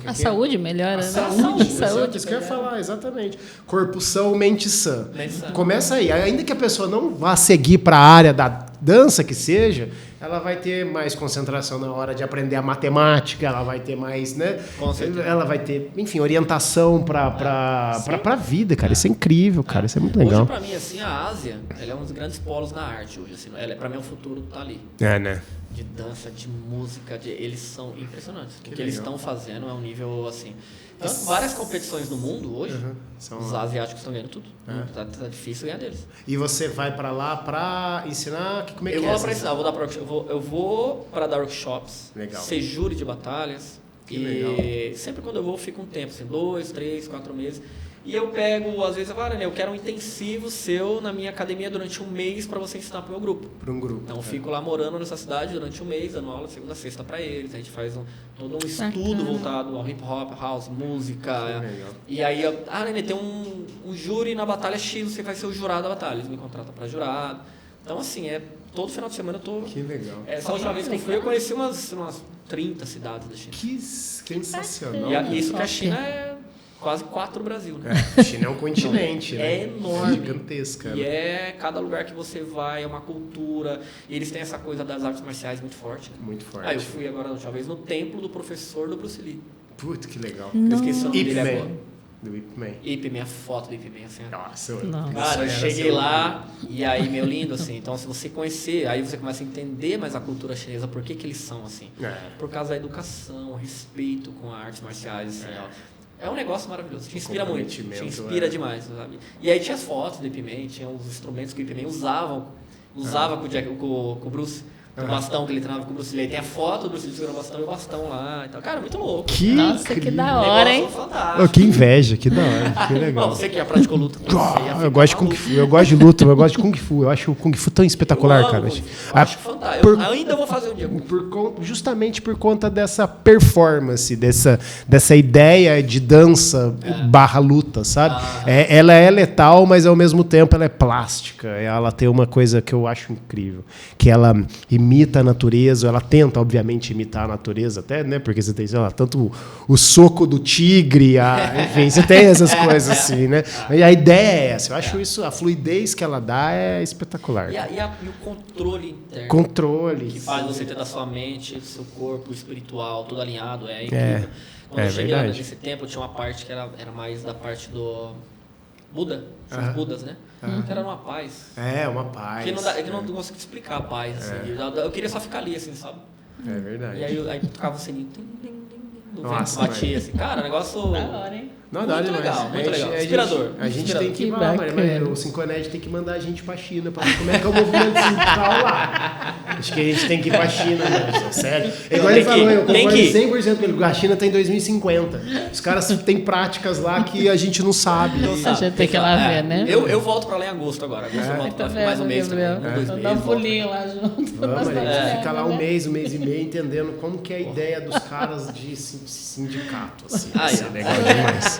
A saúde melhora, né? Saúde, isso que eu ia falar, exatamente. Corpo são, mente sã. Começa aí. Ainda que a pessoa não vá seguir para a área da dança que seja, ela vai ter mais concentração na hora de aprender a matemática, ela vai ter mais, né? Com certeza. Ela vai ter, enfim, orientação para a vida, cara. Isso é incrível, cara. Isso é muito legal. Hoje, para mim, assim, a Ásia, ela é um dos grandes polos da arte hoje. Assim, para mim, o futuro tá ali. Né? De dança, de música, eles são impressionantes. O que eles estão fazendo é um nível, assim... Tem várias competições no mundo hoje, os asiáticos estão ganhando tudo. Tá difícil ganhar deles. E você vai para lá para ensinar? Como é que eu vou lá para ensinar, eu vou para dar workshops, legal. Ser júri de batalhas. Legal. Sempre quando eu vou, fico um tempo, assim, 2, 3, 4 meses. E eu pego, às vezes, eu quero um intensivo seu na minha academia durante um mês para você ensinar para o meu grupo. Para um grupo. Então, eu fico lá morando nessa cidade durante um mês, dando aula de segunda a sexta para eles. A gente faz todo um estudo voltado ao hip hop, house, música. E aí, Nenê, tem um júri na batalha X, você vai ser o jurado da batalha. Eles me contratam para jurado. Então, assim, todo final de semana eu tô... Que legal. Essa última vez que eu fui, eu conheci umas 30 cidades da China. Que sensacional. E isso que a China é quase 4 Brasil, né? A China é um continente, né? É enorme. Gigantesca. E cada lugar que você vai é uma cultura. E eles têm essa coisa das artes marciais muito forte. Né? Muito forte. Aí eu fui agora, última vez, no templo do professor do Bruce Lee. Putz, que legal. Eu esqueci o nome dele Ip agora. Do Ip Man. Ip Man, a foto do Ip Man, assim. Nossa, cara, eu cheguei lá e aí, meu lindo, assim. Então, se você conhecer, aí você começa a entender mais a cultura chinesa, por que eles são assim. Por causa da educação, respeito com as artes marciais, assim, ó. É um negócio maravilhoso, te inspira muito, te comprometimento, inspira demais, sabe? E aí tinha as fotos do Ip Man, tinha os instrumentos que o Ip Man usava com o Bruce. O bastão que ele treinava com o Bruce Lee. Tem a foto do Bruce Lee segurando o bastão e o bastão lá e tal. Cara, muito louco. Nossa, que da hora, hein? Oh, que inveja, que da hora, que legal. Bom, você que praticou luta. Eu gosto de Kung Fu, eu gosto de luta, eu gosto de Kung Fu. Eu acho o Kung Fu tão espetacular, cara. Eu acho fantástico. Eu ainda vou fazer um dia. Justamente por conta dessa performance, dessa ideia de dança barra luta, sabe? Ela é letal, mas ao mesmo tempo ela é plástica. Ela tem uma coisa que eu acho incrível, que ela imita a natureza, ela tenta, obviamente, imitar a natureza até, né? Porque você tem, sei lá, tanto o soco do tigre, enfim, você tem essas coisas assim, né? E a ideia é essa. Eu acho isso, a fluidez que ela dá é espetacular. E o controle interno. Controle. Que faz você ter da sua mente, seu corpo espiritual, tudo alinhado. É incrível. Quando eu cheguei verdade. nesse tempo, tinha uma parte que era mais da parte do Buda, os Budas, né? Que era uma paz. Uma paz. Que não consigo explicar a paz, assim. Eu queria só ficar ali, assim, sabe? É verdade. E aí tocava o sininho, do Nossa, vento batia, assim. Cara, negócio... Da hora, hein? Não, dá muito demais. legal, muito legal. Inspirador. A gente Inspirador. tem que Que bacana. o Sinconet tem que mandar a gente pra China pra ver como é que é o movimento sindical lá. Acho que a gente tem que ir pra China, né? Sério. Igual ele falou, eu concordo 100% com ele. A China tá em 2050. Os caras têm práticas lá que a gente não sabe. A gente tem que ir lá ver, né? Eu volto pra lá em agosto agora. Agosto eu volto pra ficar mais um mês também. Dois meses. Dá um pulinho lá junto. Vamos, a gente fica lá um mês e meio entendendo como que é a ideia dos caras de sindicato. Assim. Vai ser legal demais.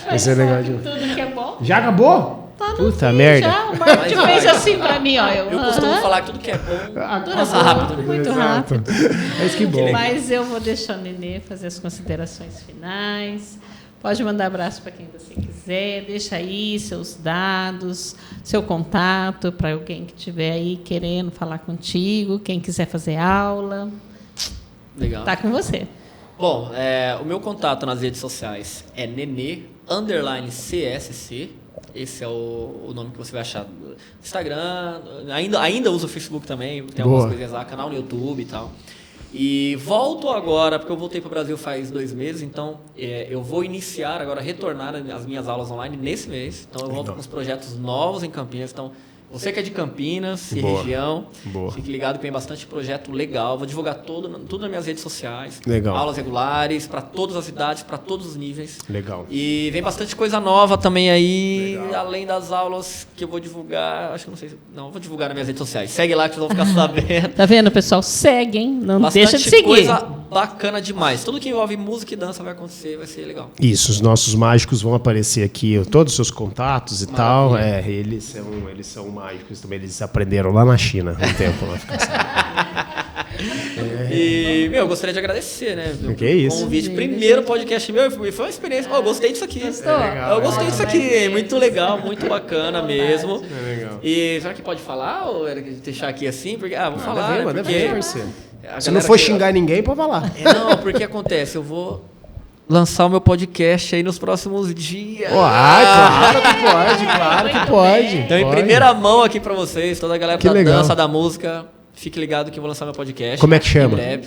Vai ser legal demais. Tudo que é bom. Já acabou? Tá no Puta fim, merda. Já. O Marcos fez assim pra mim, ó. Eu costumo falar que tudo que é bom passa rápido. Muito rápido. Mas que bom. Mas eu vou deixar o Nenê fazer as considerações finais. Pode mandar abraço para quem você quiser. Deixa aí seus dados, seu contato para alguém que estiver aí querendo falar contigo, quem quiser fazer aula. Legal. Tá com você. Bom, o meu contato nas redes sociais é Nenê_CSC. Esse é o nome que você vai achar no Instagram. Ainda uso o Facebook também. Tem algumas coisas lá, canal no YouTube e tal. E volto agora, porque eu voltei para o Brasil faz 2 meses, então eu vou iniciar agora, retornar as minhas aulas online nesse mês. Então eu volto com uns projetos novos em Campinas. Então, você que é de Campinas e região, fique ligado que tem bastante projeto legal. Vou divulgar tudo nas minhas redes sociais. Legal. Aulas regulares para todas as idades, para todos os níveis. Legal. E vem bastante coisa nova também aí, além das aulas que eu vou divulgar. Acho que não sei. Não, vou divulgar nas minhas redes sociais. Segue lá que vocês vão ficar sabendo. Tá vendo, pessoal? Segue, hein? Não Bastante deixa de seguir. Coisa bacana demais. Tudo que envolve música e dança vai acontecer, vai ser legal. Isso, os nossos mágicos vão aparecer aqui, todos os seus contatos e tal. Eles são mágicos também, eles aprenderam lá na China um tempo. Lá ficar E, eu gostaria de agradecer, né? Que isso? Convite. Primeiro podcast meu, foi uma experiência. Eu gostei disso aqui. Gostou? Eu gostei disso aqui. Muito legal, muito bacana mesmo. legal. E será que pode falar ou era que deixar aqui assim? Porque, vou falar, Manda né? ver, Porque parceiro. Se não for xingar ninguém, pode falar. Não, porque acontece, eu vou lançar o meu podcast aí nos próximos dias. Claro que pode. Então, em primeira mão aqui pra vocês, toda a galera Que da legal. dança, da música, fique ligado que eu vou lançar meu podcast. Como é que chama? Em breve.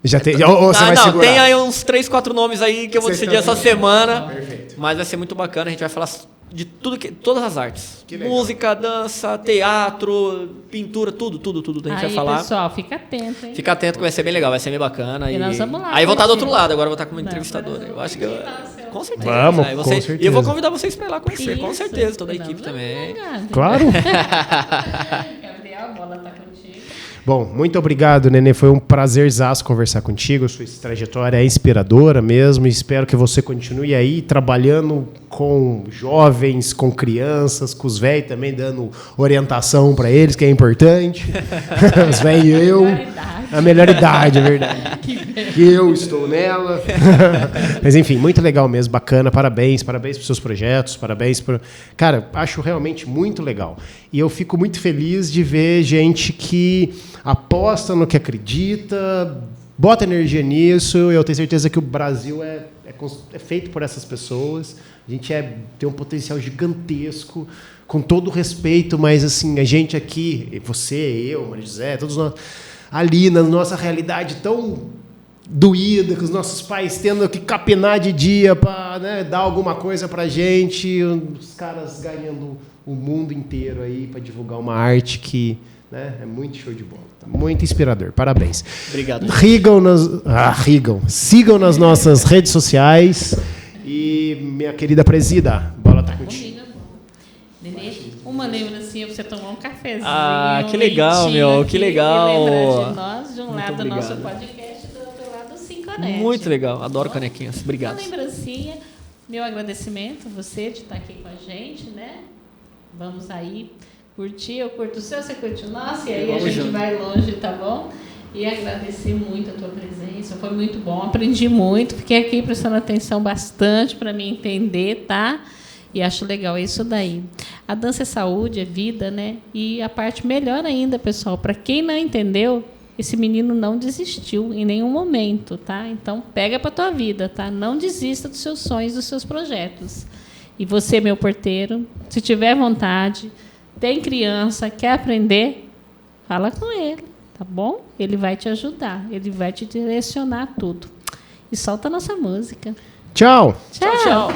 Já tem. Ou você vai segurar? Tem aí uns 3, 4 nomes aí que eu vou Você decidir tá essa semana. Perfeito. Mas vai ser muito bacana, a gente vai falar de todas as artes. Que legal. Música, dança, teatro, pintura, tudo a gente vai falar. Pessoal, fica atento, hein? Fica atento que vai ser bem legal, vai ser bem bacana. E nós vamos lá, aí eu vou estar do contigo. outro lado, agora eu vou estar como entrevistador. Eu acho que com certeza. Vamos, Aí com certeza. E eu vou convidar vocês para ir lá conhecer, com Isso. certeza, toda a equipe Nós também. vamos lá. Claro. Gabriel, a bola tá contigo. Bom, muito obrigado, Nenê. Foi um prazerzaço conversar contigo. Sua trajetória é inspiradora mesmo. Espero que você continue aí trabalhando com jovens, com crianças, com os velhos também, dando orientação para eles, que é importante. Os velhos e eu. A melhor idade, é verdade. Que eu estou nela. Mas, enfim, muito legal mesmo, bacana. Parabéns pelos seus projetos, parabéns por... Cara, acho realmente muito legal. E eu fico muito feliz de ver gente que aposta no que acredita, bota energia nisso. Eu tenho certeza que o Brasil é feito por essas pessoas. A gente tem um potencial gigantesco, com todo o respeito, mas assim, a gente aqui, você, eu, Maria José, todos nós, ali na nossa realidade tão doída, com os nossos pais tendo que capinar de dia para, né, dar alguma coisa pra gente, os caras ganhando o mundo inteiro aí para divulgar uma arte que, né, é muito show de bola. Tá muito inspirador. Parabéns. Obrigado. Sigam nas nossas redes sociais. E minha querida presida, bola tá contigo. Nenê, uma lembrancinha pra você tomar um cafezinho. Que legal, meu. Que legal. E lembrar de nós, de um Muito lado do nosso obrigado. podcast, do outro lado do Cinconete. Muito legal. Adoro canequinhas. Obrigado. Uma lembrancinha. Meu agradecimento a você de estar aqui com a gente, né? Vamos aí curtir. Eu curto o seu, você curte o nosso. E aí a gente vai longe, tá bom? E agradecer muito a tua presença. Foi muito bom. Aprendi muito. Fiquei aqui prestando atenção bastante para me entender, tá? E acho legal isso daí. A dança é saúde, é vida, né? E a parte melhor ainda, pessoal, para quem não entendeu, esse menino não desistiu em nenhum momento, tá? Então, pega para a tua vida, tá? Não desista dos seus sonhos, dos seus projetos. E você, meu porteiro, se tiver vontade, tem criança, quer aprender, fala com ele, tá bom? Ele vai te ajudar, ele vai te direcionar tudo. E solta a nossa música. Tchau. Tchau.